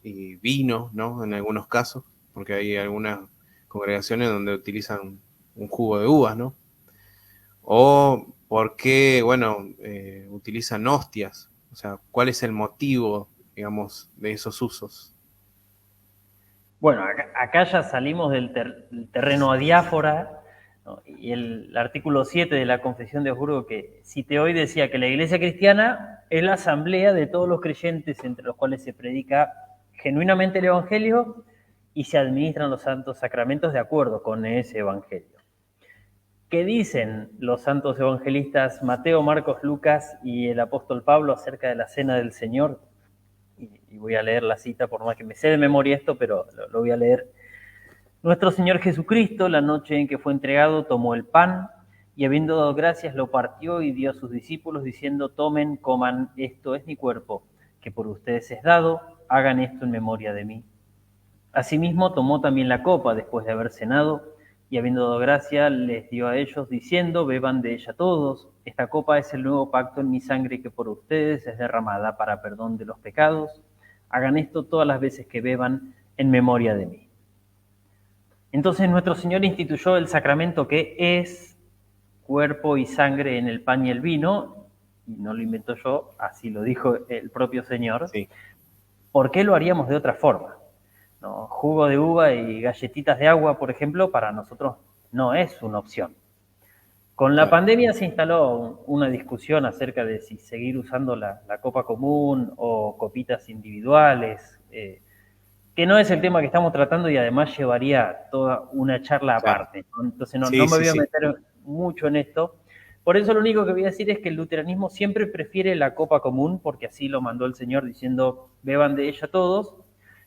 y vino, ¿no? En algunos casos, porque hay algunas congregaciones donde utilizan un jugo de uvas, ¿no? O por qué, bueno, utilizan hostias, o sea, ¿cuál es el motivo, digamos, de esos usos? Bueno, acá ya salimos del terreno adiáfora, ¿no? Y el artículo 7 de la Confesión de Augsburgo, que cité hoy, decía que la Iglesia cristiana es la asamblea de todos los creyentes entre los cuales se predica genuinamente el Evangelio y se administran los santos sacramentos de acuerdo con ese Evangelio. ¿Qué dicen los santos evangelistas Mateo, Marcos, Lucas y el apóstol Pablo acerca de la cena del Señor? Y voy a leer la cita, por más que me sé de memoria esto, pero lo voy a leer. Nuestro Señor Jesucristo, la noche en que fue entregado, tomó el pan y habiendo dado gracias lo partió y dio a sus discípulos diciendo, tomen, coman, esto es mi cuerpo, que por ustedes es dado, hagan esto en memoria de mí. Asimismo tomó también la copa después de haber cenado y habiendo dado gracia les dio a ellos diciendo, beban de ella todos, esta copa es el nuevo pacto en mi sangre que por ustedes es derramada para perdón de los pecados, hagan esto todas las veces que beban en memoria de mí. Entonces nuestro Señor instituyó el sacramento que es cuerpo y sangre en el pan y el vino, y no lo invento yo, así lo dijo el propio Señor. Sí. ¿Por qué lo haríamos de otra forma? ¿No? Jugo de uva y galletitas de agua, por ejemplo, para nosotros no es una opción. Con la pandemia se instaló una discusión acerca de si seguir usando la copa común o copitas individuales, que no es el tema que estamos tratando y además llevaría toda una charla aparte, ¿no? Entonces no me voy a meter mucho en esto. Por eso lo único que voy a decir es que el luteranismo siempre prefiere la copa común, porque así lo mandó el Señor diciendo, beban de ella todos,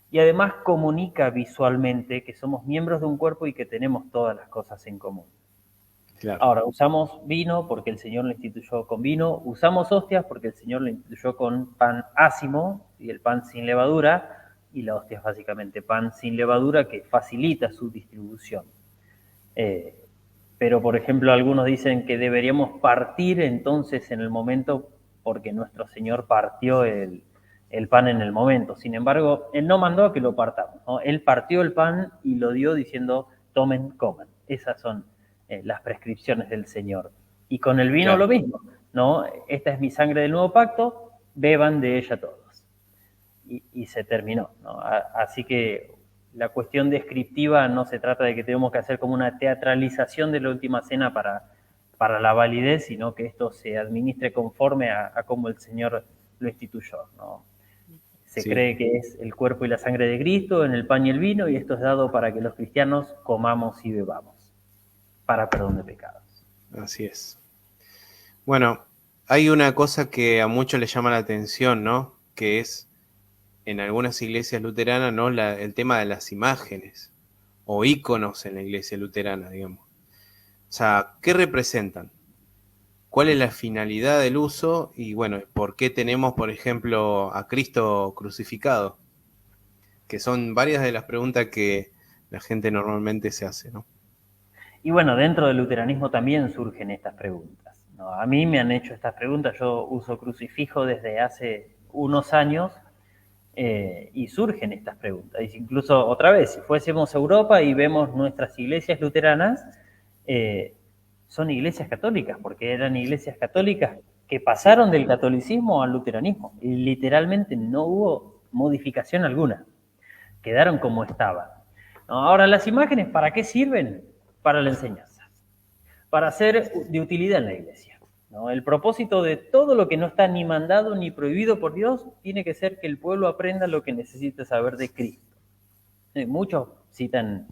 y además comunica visualmente que somos miembros de un cuerpo y que tenemos todas las cosas en común. Claro. Ahora, usamos vino porque el Señor lo instituyó con vino, usamos hostias porque el Señor lo instituyó con pan ácimo y el pan sin levadura, y la hostia es básicamente pan sin levadura que facilita su distribución. Pero, por ejemplo, algunos dicen que deberíamos partir entonces en el momento porque nuestro Señor partió el pan en el momento. Sin embargo, Él no mandó a que lo partamos, ¿no? Él partió el pan y lo dio diciendo, tomen, coman. Esas son las prescripciones del Señor. Y con el vino lo mismo, ¿no? Esta es mi sangre del nuevo pacto, beban de ella todos. Y se terminó, ¿no? Así que la cuestión descriptiva no se trata de que tenemos que hacer como una teatralización de la última cena para la validez, sino que esto se administre conforme a cómo el Señor lo instituyó, ¿no? Se cree que es el cuerpo y la sangre de Cristo en el pan y el vino, y esto es dado para que los cristianos comamos y bebamos, para perdón de pecados. Así es. Bueno, hay una cosa que a muchos les llama la atención, ¿no? Que es, en algunas iglesias luteranas, ¿no? El tema de las imágenes o íconos en la iglesia luterana, digamos. O sea, ¿qué representan? ¿Cuál es la finalidad del uso? Y bueno, ¿por qué tenemos, por ejemplo, a Cristo crucificado? Que son varias de las preguntas que la gente normalmente se hace, ¿no? Y bueno, dentro del luteranismo también surgen estas preguntas, ¿no? A mí me han hecho estas preguntas, yo uso crucifijo desde hace unos años Y surgen estas preguntas. Incluso, otra vez, si fuésemos a Europa y vemos nuestras iglesias luteranas, son iglesias católicas, porque eran iglesias católicas que pasaron del catolicismo al luteranismo. Y literalmente no hubo modificación alguna. Quedaron como estaban. Ahora, las imágenes, ¿para qué sirven? Para la enseñanza. Para ser de utilidad en la iglesia. ¿No? El propósito de todo lo que no está ni mandado ni prohibido por Dios tiene que ser que el pueblo aprenda lo que necesita saber de Cristo. Muchos citan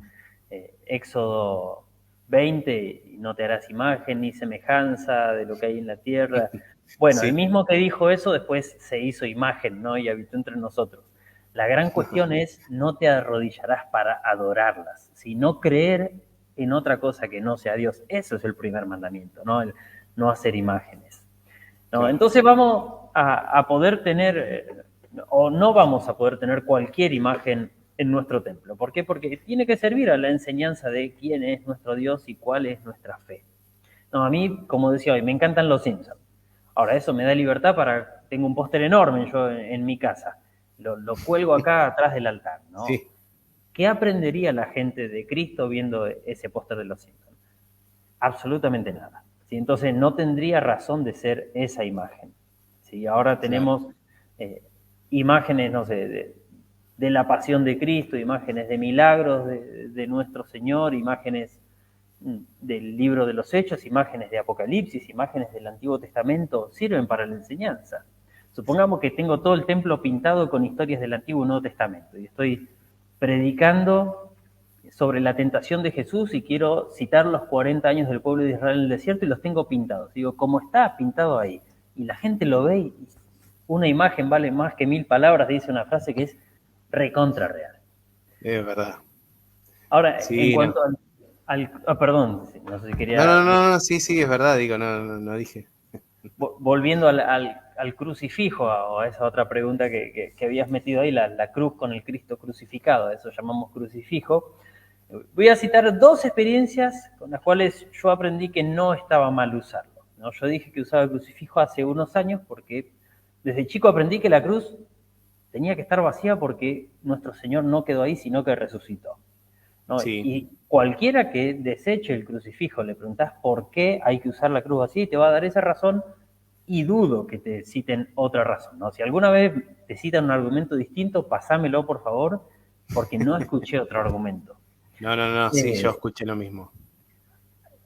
Éxodo 20, y no te harás imagen ni semejanza de lo que hay en la tierra. Bueno, sí. El mismo que dijo eso después se hizo imagen, ¿no? Y habitó entre nosotros. La gran cuestión es, no te arrodillarás para adorarlas, sino creer en otra cosa que no sea Dios. Eso es el primer mandamiento, ¿no? No hacer imágenes. ¿No? Claro. Entonces vamos a poder tener, o no vamos a poder tener cualquier imagen en nuestro templo. ¿Por qué? Porque tiene que servir a la enseñanza de quién es nuestro Dios y cuál es nuestra fe. No, a mí, como decía hoy, me encantan los Simpsons. Ahora, eso me da libertad para... Tengo un póster enorme yo en mi casa. Lo cuelgo acá atrás del altar, ¿no? Sí. ¿Qué aprendería la gente de Cristo viendo ese póster de los Simpsons? Absolutamente nada. ¿Sí? Entonces no tendría razón de ser esa imagen. ¿Sí? Ahora tenemos imágenes, no sé, de la pasión de Cristo, imágenes de milagros de nuestro Señor, imágenes del libro de los Hechos, imágenes de Apocalipsis, imágenes del Antiguo Testamento, sirven para la enseñanza. Supongamos que tengo todo el templo pintado con historias del Antiguo y Nuevo Testamento y estoy predicando sobre la tentación de Jesús y quiero citar los 40 años del pueblo de Israel en el desierto y los tengo pintados. Digo, como está pintado ahí, y la gente lo ve y una imagen vale más que 1000 palabras, dice una frase que es recontra real. Es verdad. Ahora, sí, en cuanto perdón, no sé si quería... No, sí, es verdad, digo, no dije. Volviendo al crucifijo, o a esa otra pregunta que habías metido ahí, la cruz con el Cristo crucificado, a eso llamamos crucifijo. Voy a citar 2 experiencias con las cuales yo aprendí que no estaba mal usarlo, ¿no? Yo dije que usaba el crucifijo hace unos años porque desde chico aprendí que la cruz tenía que estar vacía porque nuestro Señor no quedó ahí, sino que resucitó, ¿no? Sí. Y cualquiera que deseche el crucifijo, le preguntás por qué hay que usar la cruz así, te va a dar esa razón y dudo que te citen otra razón, ¿no? Si alguna vez te citan un argumento distinto, pasámelo, por favor, porque no escuché otro argumento. No, sí, yo escuché lo mismo.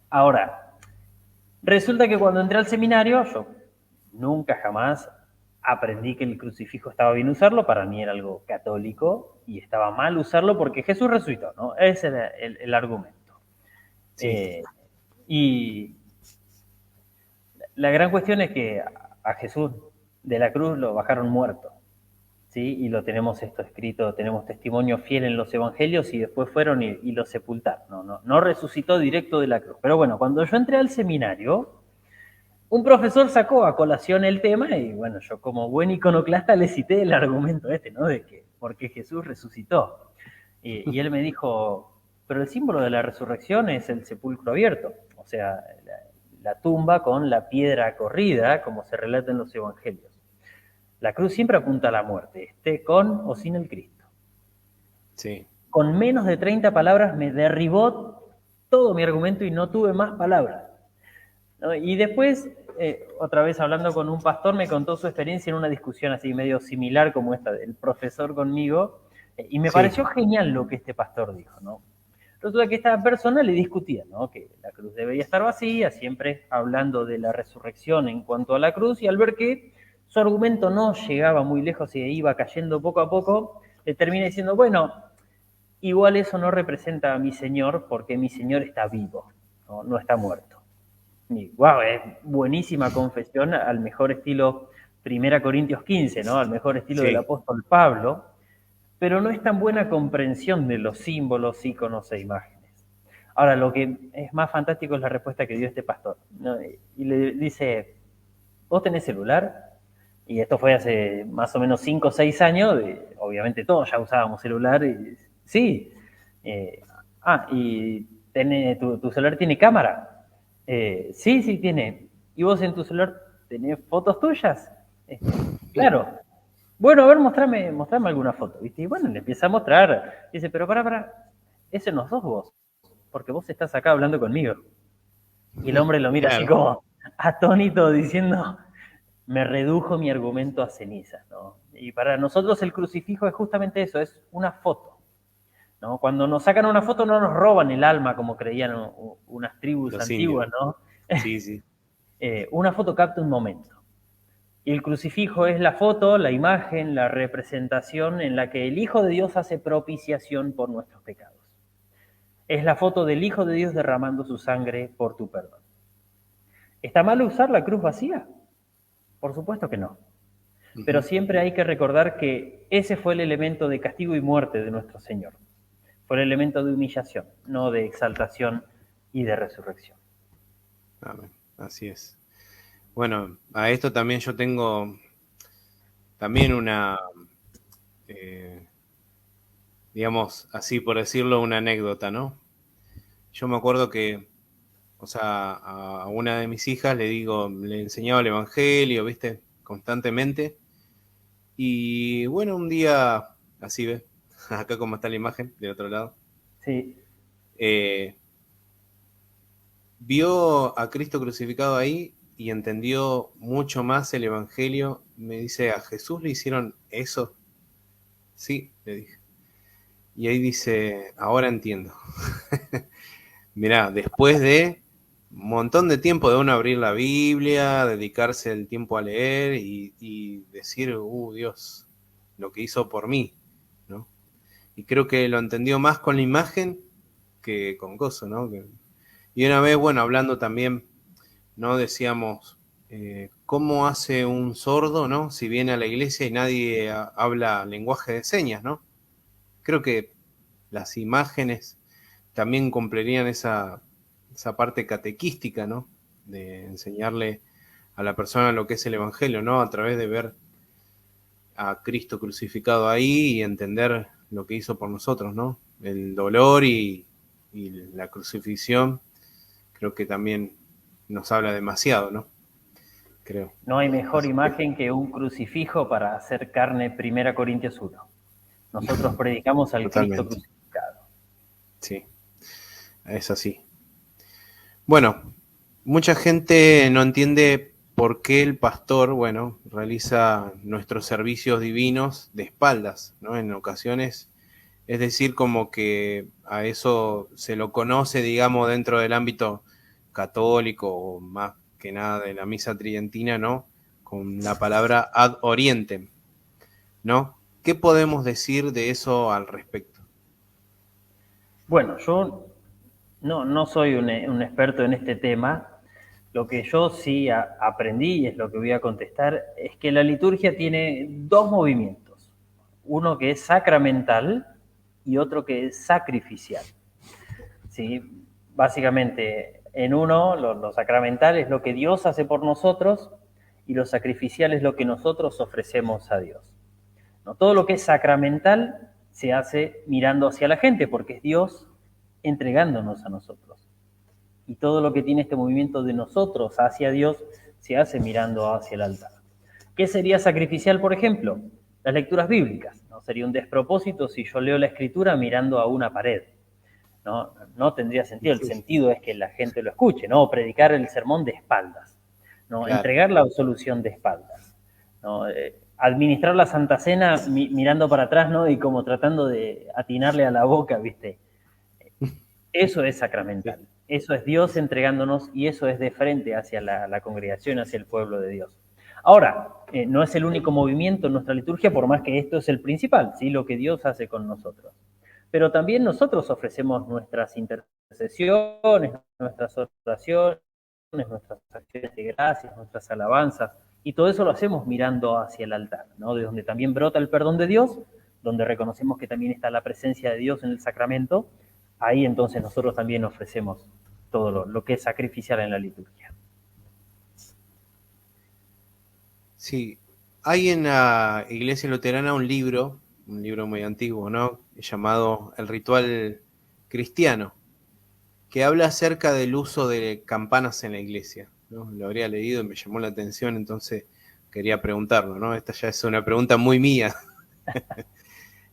Ahora, resulta que cuando entré al seminario, yo nunca jamás aprendí que el crucifijo estaba bien usarlo, para mí era algo católico y estaba mal usarlo porque Jesús resucitó, ¿no? Ese era el argumento. Sí. Y la gran cuestión es que a Jesús de la cruz lo bajaron muerto, ¿sí? Y lo tenemos esto escrito, tenemos testimonio fiel en los evangelios y después fueron y lo sepultaron, no resucitó directo de la cruz. Pero bueno, cuando yo entré al seminario, un profesor sacó a colación el tema y bueno, yo como buen iconoclasta le cité el argumento ¿no? De que porque Jesús resucitó. Y él me dijo, pero el símbolo de la resurrección es el sepulcro abierto, o sea, la tumba con la piedra corrida, como se relata en los evangelios. La cruz siempre apunta a la muerte, esté con o sin el Cristo. Sí. Con menos de 30 palabras me derribó todo mi argumento y no tuve más palabras, ¿no? Y después, otra vez hablando con un pastor, me contó su experiencia en una discusión así medio similar como esta del profesor conmigo, y me pareció genial lo que este pastor dijo, ¿no? Resulta que esta persona le discutía, ¿no? Que la cruz debería estar vacía, siempre hablando de la resurrección en cuanto a la cruz, y al ver que su argumento no llegaba muy lejos y iba cayendo poco a poco, le termina diciendo, bueno, igual eso no representa a mi Señor porque mi Señor está vivo, no está muerto. Y wow, es buenísima confesión al mejor estilo 1 Corintios 15, ¿no? Al mejor estilo del apóstol Pablo, pero no es tan buena comprensión de los símbolos, íconos e imágenes. Ahora, lo que es más fantástico es la respuesta que dio este pastor, ¿no? Y le dice, ¿vos tenés celular? Y esto fue hace más o menos 5 o 6 años, obviamente todos ya usábamos celular, y, sí. ¿Y tu celular tiene cámara? Sí, tiene. ¿Y vos en tu celular tenés fotos tuyas? Claro. Bueno, a ver, mostrame alguna foto, ¿viste? Y bueno, le empieza a mostrar. Dice, pero para, ese no sos vos, porque vos estás acá hablando conmigo. Y el hombre lo mira así Claro, como atónito, diciendo, me redujo mi argumento a cenizas, ¿no? Y para nosotros el crucifijo es justamente eso, es una foto, ¿no? Cuando nos sacan una foto no nos roban el alma como creían unas tribus los indios. antiguas, ¿no? Sí, sí. Una foto capta un momento. Y el crucifijo es la foto, la imagen, la representación en la que el Hijo de Dios hace propiciación por nuestros pecados. Es la foto del Hijo de Dios derramando su sangre por tu perdón. ¿Está mal usar la cruz vacía? Por supuesto que no. Pero siempre hay que recordar que ese fue el elemento de castigo y muerte de nuestro Señor. Fue el elemento de humillación, no de exaltación y de resurrección. Amén. Así es. Bueno, a esto también yo tengo también una, digamos, así por decirlo, una anécdota, ¿no? Yo me acuerdo que, o sea, a una de mis hijas le enseñaba el Evangelio, ¿viste? Constantemente. Y bueno, un día, así ve, acá como está la imagen, del otro lado, Sí, eh, vio a Cristo crucificado ahí y entendió mucho más el Evangelio. Me dice, ¿a Jesús le hicieron eso? Sí, le dije. Y ahí dice, ahora entiendo. Mirá, después de un montón de tiempo de uno abrir la Biblia, dedicarse el tiempo a leer y decir, Dios, lo que hizo por mí, ¿no? Y creo que lo entendió más con la imagen que con cosas, ¿no? Y una vez, bueno, hablando también, ¿no? Decíamos, ¿cómo hace un sordo, ¿no? Si viene a la iglesia y nadie habla lenguaje de señas, ¿no? Creo que las imágenes también cumplirían esa parte catequística, ¿no? De enseñarle a la persona lo que es el Evangelio, ¿no? A través de ver a Cristo crucificado ahí y entender lo que hizo por nosotros, ¿no? El dolor y la crucifixión, creo que también nos habla demasiado, ¿no? Creo. no hay mejor Así que, imagen que un crucifijo para hacer carne, 1 Corintios 1. Nosotros predicamos al Cristo totalmente. crucificado. Sí, es así. Bueno, mucha gente no entiende por qué el pastor, bueno, realiza nuestros servicios divinos de espaldas, ¿no? En ocasiones, es decir, como que a eso se lo conoce, digamos, dentro del ámbito católico o más que nada de la misa tridentina, ¿no? Con la palabra ad orientem, ¿no? ¿Qué podemos decir de eso al respecto? Bueno, yo no soy un experto en este tema. Lo que yo sí aprendí, y es lo que voy a contestar, es que la liturgia tiene dos movimientos. Uno que es sacramental y otro que es sacrificial. ¿Sí? Básicamente, en uno, lo sacramental es lo que Dios hace por nosotros y lo sacrificial es lo que nosotros ofrecemos a Dios. ¿No? Todo lo que es sacramental se hace mirando hacia la gente, porque es Dios entregándonos a nosotros. Y todo lo que tiene este movimiento de nosotros hacia Dios se hace mirando hacia el altar. ¿Qué sería sacrificial, por ejemplo? Las lecturas bíblicas. No sería un despropósito si yo leo la escritura mirando a una pared. No tendría sentido. El sentido es que la gente lo escuche, ¿no? Predicar el sermón de espaldas, ¿no? Claro. Entregar la absolución de espaldas, ¿no? Administrar la Santa Cena mirando para atrás, ¿no? Y como tratando de atinarle a la boca, ¿viste? Eso es sacramental. Sí. Eso es Dios entregándonos y eso es de frente hacia la congregación, hacia el pueblo de Dios. Ahora, no es el único movimiento en nuestra liturgia, por más que esto es el principal, ¿sí? Lo que Dios hace con nosotros. Pero también nosotros ofrecemos nuestras intercesiones, nuestras oraciones, nuestras acciones de gracias, nuestras alabanzas, y todo eso lo hacemos mirando hacia el altar, ¿no? De donde también brota el perdón de Dios, donde reconocemos que también está la presencia de Dios en el sacramento. Ahí entonces nosotros también ofrecemos todo lo que es sacrificial en la liturgia. Sí, hay en la Iglesia Luterana un libro muy antiguo, ¿no? Llamado El Ritual Cristiano, que habla acerca del uso de campanas en la iglesia, ¿no? Lo habría leído y me llamó la atención, entonces quería preguntarlo, ¿no? Esta ya es una pregunta muy mía.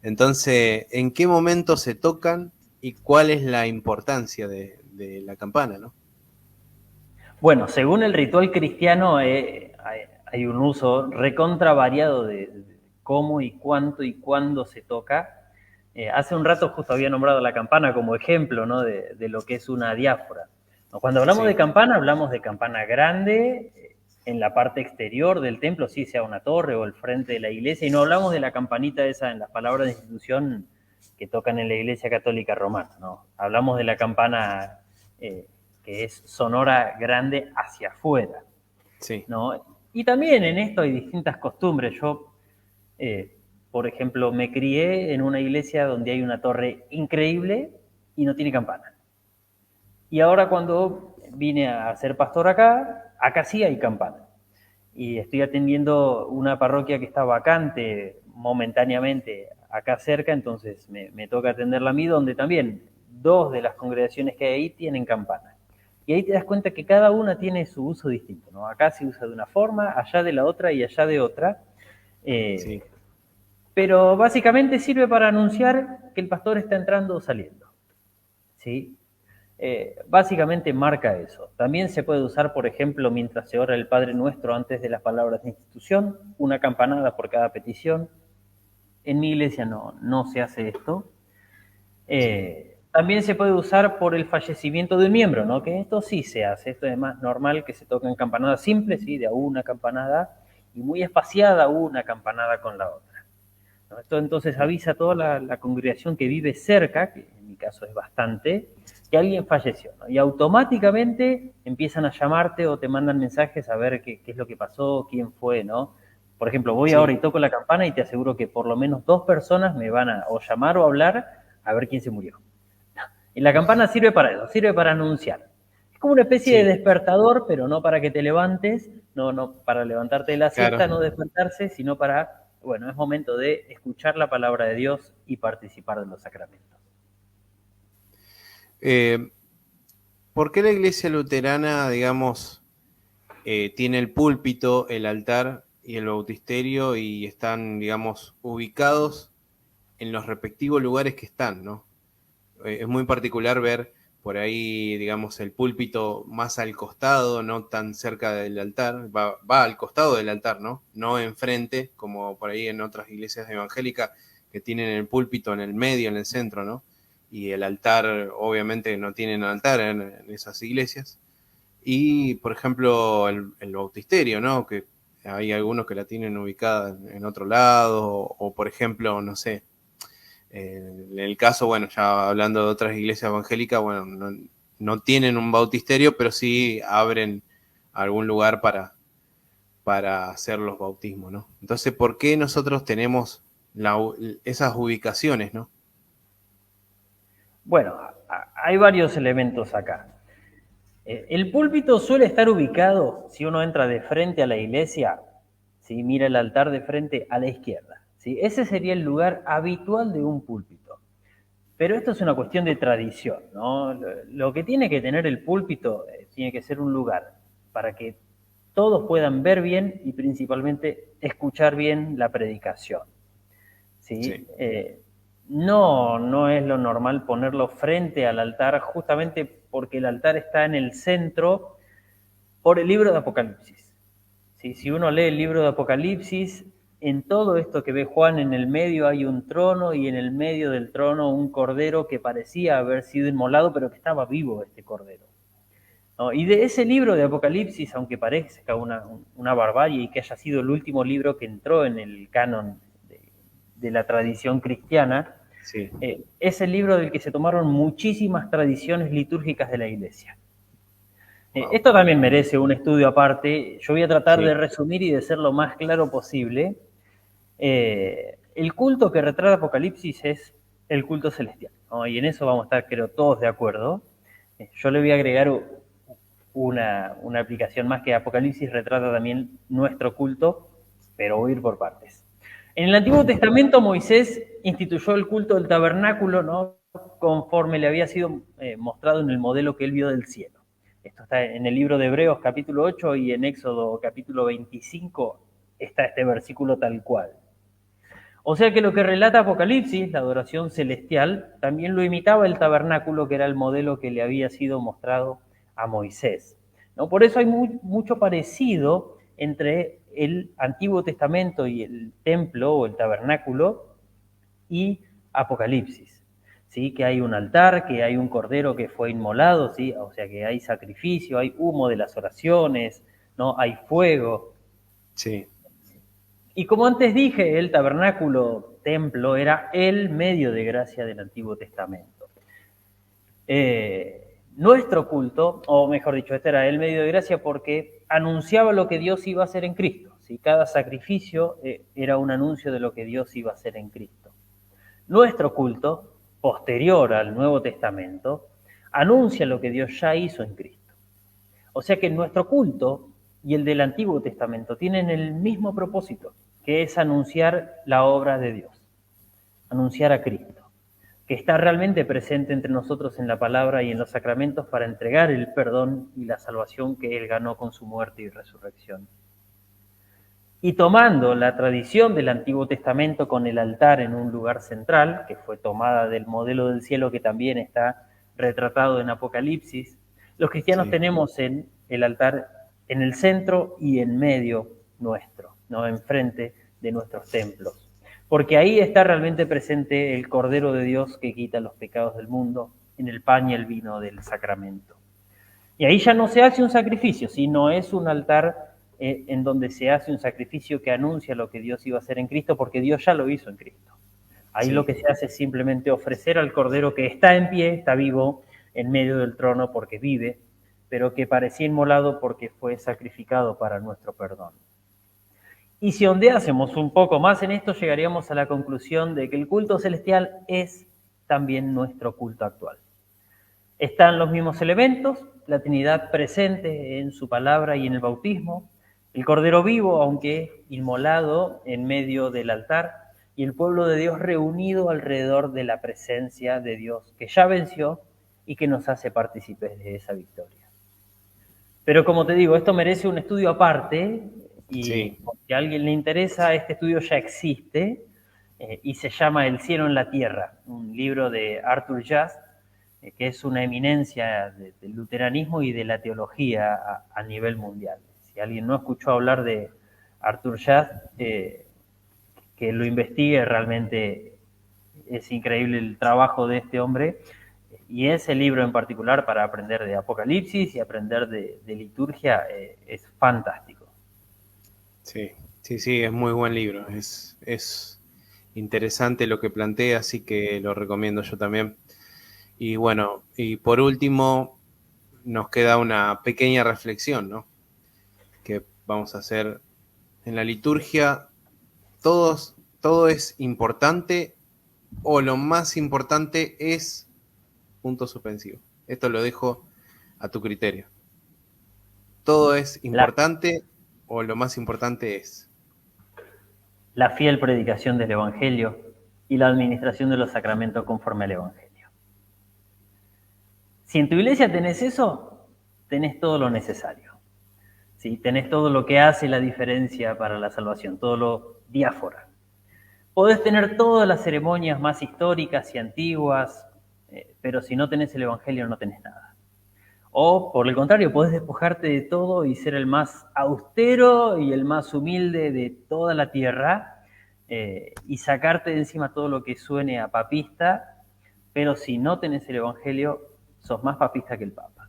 Entonces, ¿en qué momento se tocan y cuál es la importancia de la campana, ¿no? Bueno, según el ritual cristiano, hay un uso recontra variado de cómo y cuánto y cuándo se toca. Hace un rato justo había nombrado la campana como ejemplo, ¿no? de lo que es una diáfora. Cuando hablamos de campana, hablamos de campana grande en la parte exterior del templo, sí sea una torre o el frente de la iglesia, y no hablamos de la campanita esa en las palabras de institución que tocan en la Iglesia Católica Romana, ¿no? Hablamos de la campana que es sonora grande hacia afuera, Sí. ¿no? Y también en esto hay distintas costumbres. Yo, por ejemplo, me crié en una iglesia donde hay una torre increíble y no tiene campana. Y ahora cuando vine a ser pastor acá sí hay campana. Y estoy atendiendo una parroquia que está vacante momentáneamente acá cerca, entonces me toca atenderla a mí, donde también 2 de las congregaciones que hay ahí tienen campana. Y ahí te das cuenta que cada una tiene su uso distinto, ¿no? Acá se usa de una forma, allá de la otra y allá de otra. Sí. Pero básicamente sirve para anunciar que el pastor está entrando o saliendo, ¿sí? Básicamente marca eso. También se puede usar, por ejemplo, mientras se ora el Padre Nuestro antes de las palabras de institución, una campanada por cada petición. En mi iglesia no se hace esto. También se puede usar por el fallecimiento de un miembro, ¿no? Que esto sí se hace. Esto es más normal que se toquen campanadas simples, ¿sí? De a una campanada y muy espaciada una campanada con la otra, ¿no? Esto entonces avisa a toda la congregación que vive cerca, que en mi caso es bastante, que alguien falleció, ¿no? Y automáticamente empiezan a llamarte o te mandan mensajes a ver qué es lo que pasó, quién fue, ¿no? Por ejemplo, voy ahora y toco la campana y te aseguro que por lo menos 2 personas me van a o llamar o hablar a ver quién se murió. Y la campana sirve para eso, sirve para anunciar. Es como una especie de despertador, pero no para que te levantes, no para levantarte de la siesta, no despertarse, sino para, bueno, es momento de escuchar la palabra de Dios y participar de los sacramentos. ¿Por qué la iglesia luterana, digamos, tiene el púlpito, el altar y el bautisterio y están, digamos, ubicados en los respectivos lugares que están, ¿no? Es muy particular ver por ahí, digamos, el púlpito más al costado, no tan cerca del altar, va al costado del altar, ¿no? No enfrente, como por ahí en otras iglesias evangélicas que tienen el púlpito en el medio, en el centro, ¿no? Y el altar, obviamente, no tienen altar en esas iglesias. Y, por ejemplo, el bautisterio, ¿no? Que hay algunos que la tienen ubicada en otro lado, o por ejemplo, no sé, en el caso, bueno, ya hablando de otras iglesias evangélicas, bueno, no tienen un bautisterio, pero sí abren algún lugar para hacer los bautismos, ¿no? Entonces, ¿por qué nosotros tenemos esas ubicaciones, ¿no? Bueno, hay varios elementos acá. El púlpito suele estar ubicado, si uno entra de frente a la iglesia, si mira el altar de frente a la izquierda, ¿sí? Ese sería el lugar habitual de un púlpito. Pero esto es una cuestión de tradición, ¿no? Lo que tiene que tener el púlpito tiene que ser un lugar para que todos puedan ver bien y principalmente escuchar bien la predicación, ¿sí? Sí. No es lo normal ponerlo frente al altar, justamente porque el altar está en el centro por el libro de Apocalipsis, ¿sí? Si uno lee el libro de Apocalipsis, en todo esto que ve Juan, en el medio hay un trono y en el medio del trono un cordero que parecía haber sido inmolado, pero que estaba vivo este cordero, ¿no? Y de ese libro de Apocalipsis, aunque parezca una barbarie y que haya sido el último libro que entró en el canon de la tradición cristiana, Sí. Es el libro del que se tomaron muchísimas tradiciones litúrgicas de la Iglesia. Wow. Esto también merece un estudio aparte. Yo voy a tratar de resumir y de ser lo más claro posible. El culto que retrata Apocalipsis es el culto celestial, ¿no? Y en eso vamos a estar, creo, todos de acuerdo. Yo le voy a agregar una aplicación más, que Apocalipsis retrata también nuestro culto, pero voy a ir por partes. En el Antiguo Testamento Moisés instituyó el culto del tabernáculo, ¿no? Conforme le había sido mostrado en el modelo que él vio del cielo. Esto está en el libro de Hebreos capítulo 8 y en Éxodo capítulo 25 está este versículo tal cual. O sea que lo que relata Apocalipsis, la adoración celestial, también lo imitaba el tabernáculo, que era el modelo que le había sido mostrado a Moisés, ¿no? Por eso hay mucho parecido entre el Antiguo Testamento y el templo o el tabernáculo y Apocalipsis, ¿sí? Que hay un altar, que hay un cordero que fue inmolado, ¿sí? O sea que hay sacrificio, hay humo de las oraciones, ¿no? Hay fuego. Sí. Y como antes dije, el tabernáculo, templo, era el medio de gracia del Antiguo Testamento. Nuestro culto, o mejor dicho, este era el medio de gracia porque anunciaba lo que Dios iba a hacer en Cristo, ¿sí? Cada sacrificio era un anuncio de lo que Dios iba a hacer en Cristo. Nuestro culto, posterior al Nuevo Testamento, anuncia lo que Dios ya hizo en Cristo. O sea que nuestro culto y el del Antiguo Testamento tienen el mismo propósito, que es anunciar la obra de Dios, anunciar a Cristo, que está realmente presente entre nosotros en la palabra y en los sacramentos para entregar el perdón y la salvación que Él ganó con su muerte y resurrección. Y tomando la tradición del Antiguo Testamento con el altar en un lugar central, que fue tomada del modelo del cielo que también está retratado en Apocalipsis, los cristianos tenemos en el altar en el centro y en medio nuestro, no enfrente de nuestros templos. Porque ahí está realmente presente el Cordero de Dios que quita los pecados del mundo en el pan y el vino del sacramento. Y ahí ya no se hace un sacrificio, sino es un altar en donde se hace un sacrificio que anuncia lo que Dios iba a hacer en Cristo, porque Dios ya lo hizo en Cristo. Ahí lo que se hace es simplemente ofrecer al Cordero que está en pie, está vivo en medio del trono porque vive, pero que parecía inmolado porque fue sacrificado para nuestro perdón. Y si ondeásemos un poco más en esto, llegaríamos a la conclusión de que el culto celestial es también nuestro culto actual. Están los mismos elementos, la Trinidad presente en su palabra y en el bautismo, el Cordero vivo, aunque inmolado en medio del altar, y el pueblo de Dios reunido alrededor de la presencia de Dios, que ya venció y que nos hace partícipes de esa victoria. Pero como te digo, esto merece un estudio aparte, y si a alguien le interesa, este estudio ya existe, y se llama El cielo en la tierra, un libro de Arthur Juст, que es una eminencia del luteranismo y de la teología a nivel mundial. Si alguien no escuchó hablar de Arthur Juст, que lo investigue, realmente es increíble el trabajo de este hombre, y ese libro en particular para aprender de Apocalipsis y aprender de liturgia es fantástico. Sí, es muy buen libro, es interesante lo que plantea, así que lo recomiendo yo también. Y bueno, y por último, nos queda una pequeña reflexión, ¿no? Que vamos a hacer en la liturgia. Todo es importante, o lo más importante es punto suspensivo. Esto lo dejo a tu criterio. Todo es importante, o lo más importante es la fiel predicación del Evangelio y la administración de los sacramentos conforme al Evangelio. Si en tu iglesia tenés eso, tenés todo lo necesario. ¿Sí? Tenés todo lo que hace la diferencia para la salvación, todo lo diáfora. Podés tener todas las ceremonias más históricas y antiguas, pero si no tenés el Evangelio no tenés nada. O, por el contrario, podés despojarte de todo y ser el más austero y el más humilde de toda la tierra, y sacarte de encima todo lo que suene a papista, pero si no tenés el Evangelio, sos más papista que el Papa.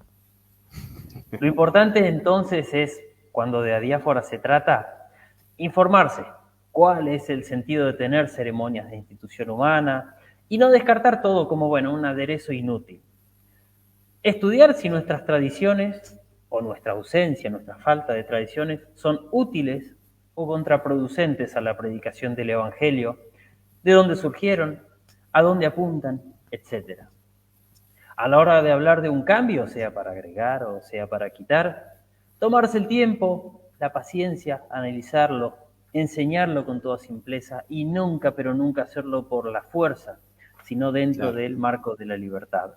Lo importante entonces es, cuando de adiáfora se trata, informarse cuál es el sentido de tener ceremonias de institución humana y no descartar todo como, bueno, un aderezo inútil. Estudiar si nuestras tradiciones o nuestra ausencia, nuestra falta de tradiciones son útiles o contraproducentes a la predicación del Evangelio, de dónde surgieron, a dónde apuntan, etc. A la hora de hablar de un cambio, sea para agregar o sea para quitar, tomarse el tiempo, la paciencia, analizarlo, enseñarlo con toda simpleza y nunca, pero nunca hacerlo por la fuerza, sino dentro del marco de la libertad.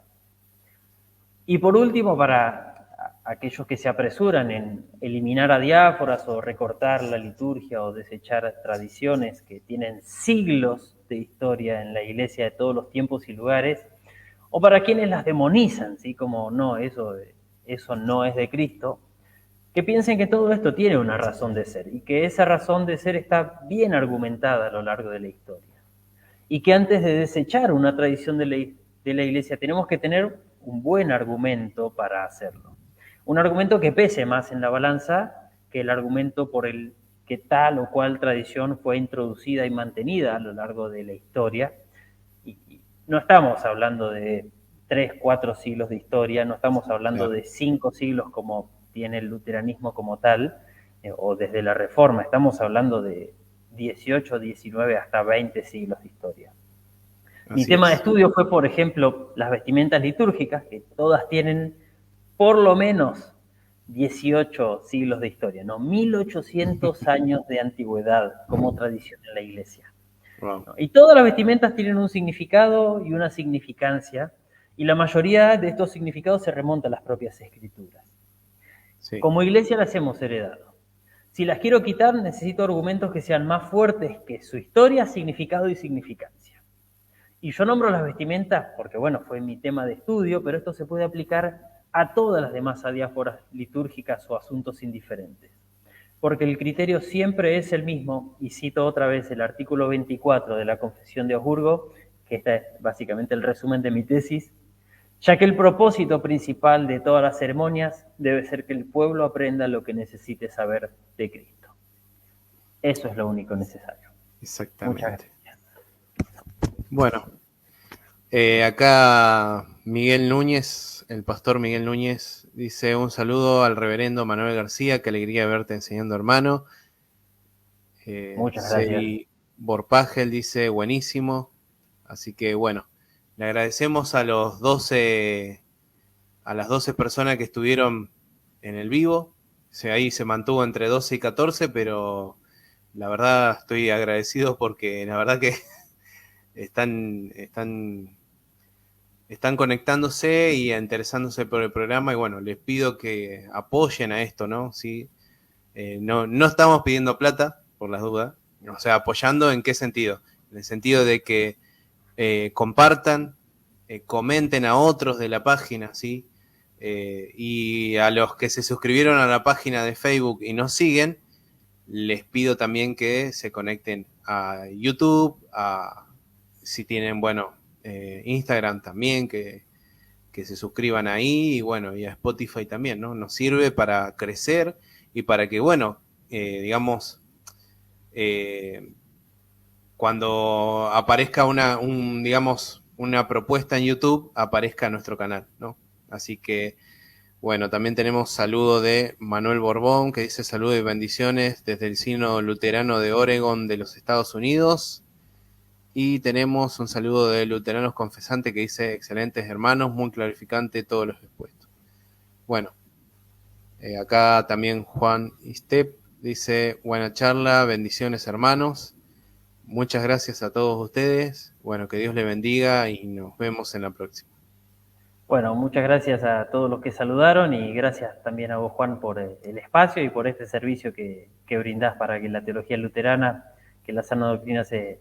Y por último, para aquellos que se apresuran en eliminar adiáforas o recortar la liturgia o desechar tradiciones que tienen siglos de historia en la iglesia de todos los tiempos y lugares, o para quienes las demonizan, ¿sí? Como no, eso no es de Cristo, que piensen que todo esto tiene una razón de ser y que esa razón de ser está bien argumentada a lo largo de la historia. Y que antes de desechar una tradición de la iglesia tenemos que tener un buen argumento para hacerlo. Un argumento que pese más en la balanza que el argumento por el que tal o cual tradición fue introducida y mantenida a lo largo de la historia. Y no estamos hablando de 3, 4 siglos de historia, no estamos hablando de 5 siglos como tiene el luteranismo como tal, o desde la Reforma, estamos hablando de 18, 19, hasta 20 siglos de historia. Mi tema de estudio fue, por ejemplo, las vestimentas litúrgicas, que todas tienen por lo menos 18 siglos de historia, ¿no? 1800 años de antigüedad como tradición en la iglesia. Wow. Y todas las vestimentas tienen un significado y una significancia, y la mayoría de estos significados se remontan a las propias escrituras. Sí. Como iglesia las hemos heredado. Si las quiero quitar, necesito argumentos que sean más fuertes que su historia, significado y significancia. Y yo nombro las vestimentas porque, bueno, fue mi tema de estudio, pero esto se puede aplicar a todas las demás adiáforas litúrgicas o asuntos indiferentes. Porque el criterio siempre es el mismo, y cito otra vez el artículo 24 de la Confesión de Augsburgo, que este es básicamente el resumen de mi tesis, ya que el propósito principal de todas las ceremonias debe ser que el pueblo aprenda lo que necesite saber de Cristo. Eso es lo único necesario. Exactamente. Muchas gracias. Bueno, acá Miguel Núñez, el pastor Miguel Núñez, dice un saludo al reverendo Manuel García, qué alegría verte enseñando, hermano. Muchas gracias. Borpagel dice buenísimo, así que bueno, le agradecemos a las 12 personas que estuvieron en el vivo. Ahí se mantuvo entre 12 y 14, pero la verdad estoy agradecido porque la verdad que están conectándose y interesándose por el programa, y bueno, les pido que apoyen a esto, ¿no? ¿Sí? No estamos pidiendo plata, por las dudas, o sea, apoyando ¿en qué sentido? En el sentido de que compartan, comenten a otros de la página, ¿sí? Y a los que se suscribieron a la página de Facebook y nos siguen, les pido también que se conecten a YouTube, si tienen, bueno, Instagram también, que se suscriban ahí, y bueno, y a Spotify también, ¿no? Nos sirve para crecer y para que, bueno, digamos, cuando aparezca una propuesta en YouTube, aparezca nuestro canal, ¿no? Así que, bueno, también tenemos saludo de Manuel Borbón, que dice saludos y bendiciones desde el Sínodo Luterano de Oregon de los Estados Unidos. Y tenemos un saludo de Luteranos Confesantes que dice excelentes hermanos, muy clarificante todos los expuestos. Bueno, acá también Juan Istep dice buena charla, bendiciones hermanos. Muchas gracias a todos ustedes. Bueno, que Dios les bendiga y nos vemos en la próxima. Bueno, muchas gracias a todos los que saludaron y gracias también a vos, Juan, por el espacio y por este servicio que brindás para que la teología luterana, que la sana doctrina se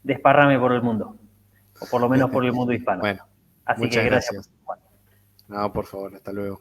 desparrame por el mundo, o por lo menos por el mundo hispano. Bueno, así muchas que gracias. No, por favor, hasta luego.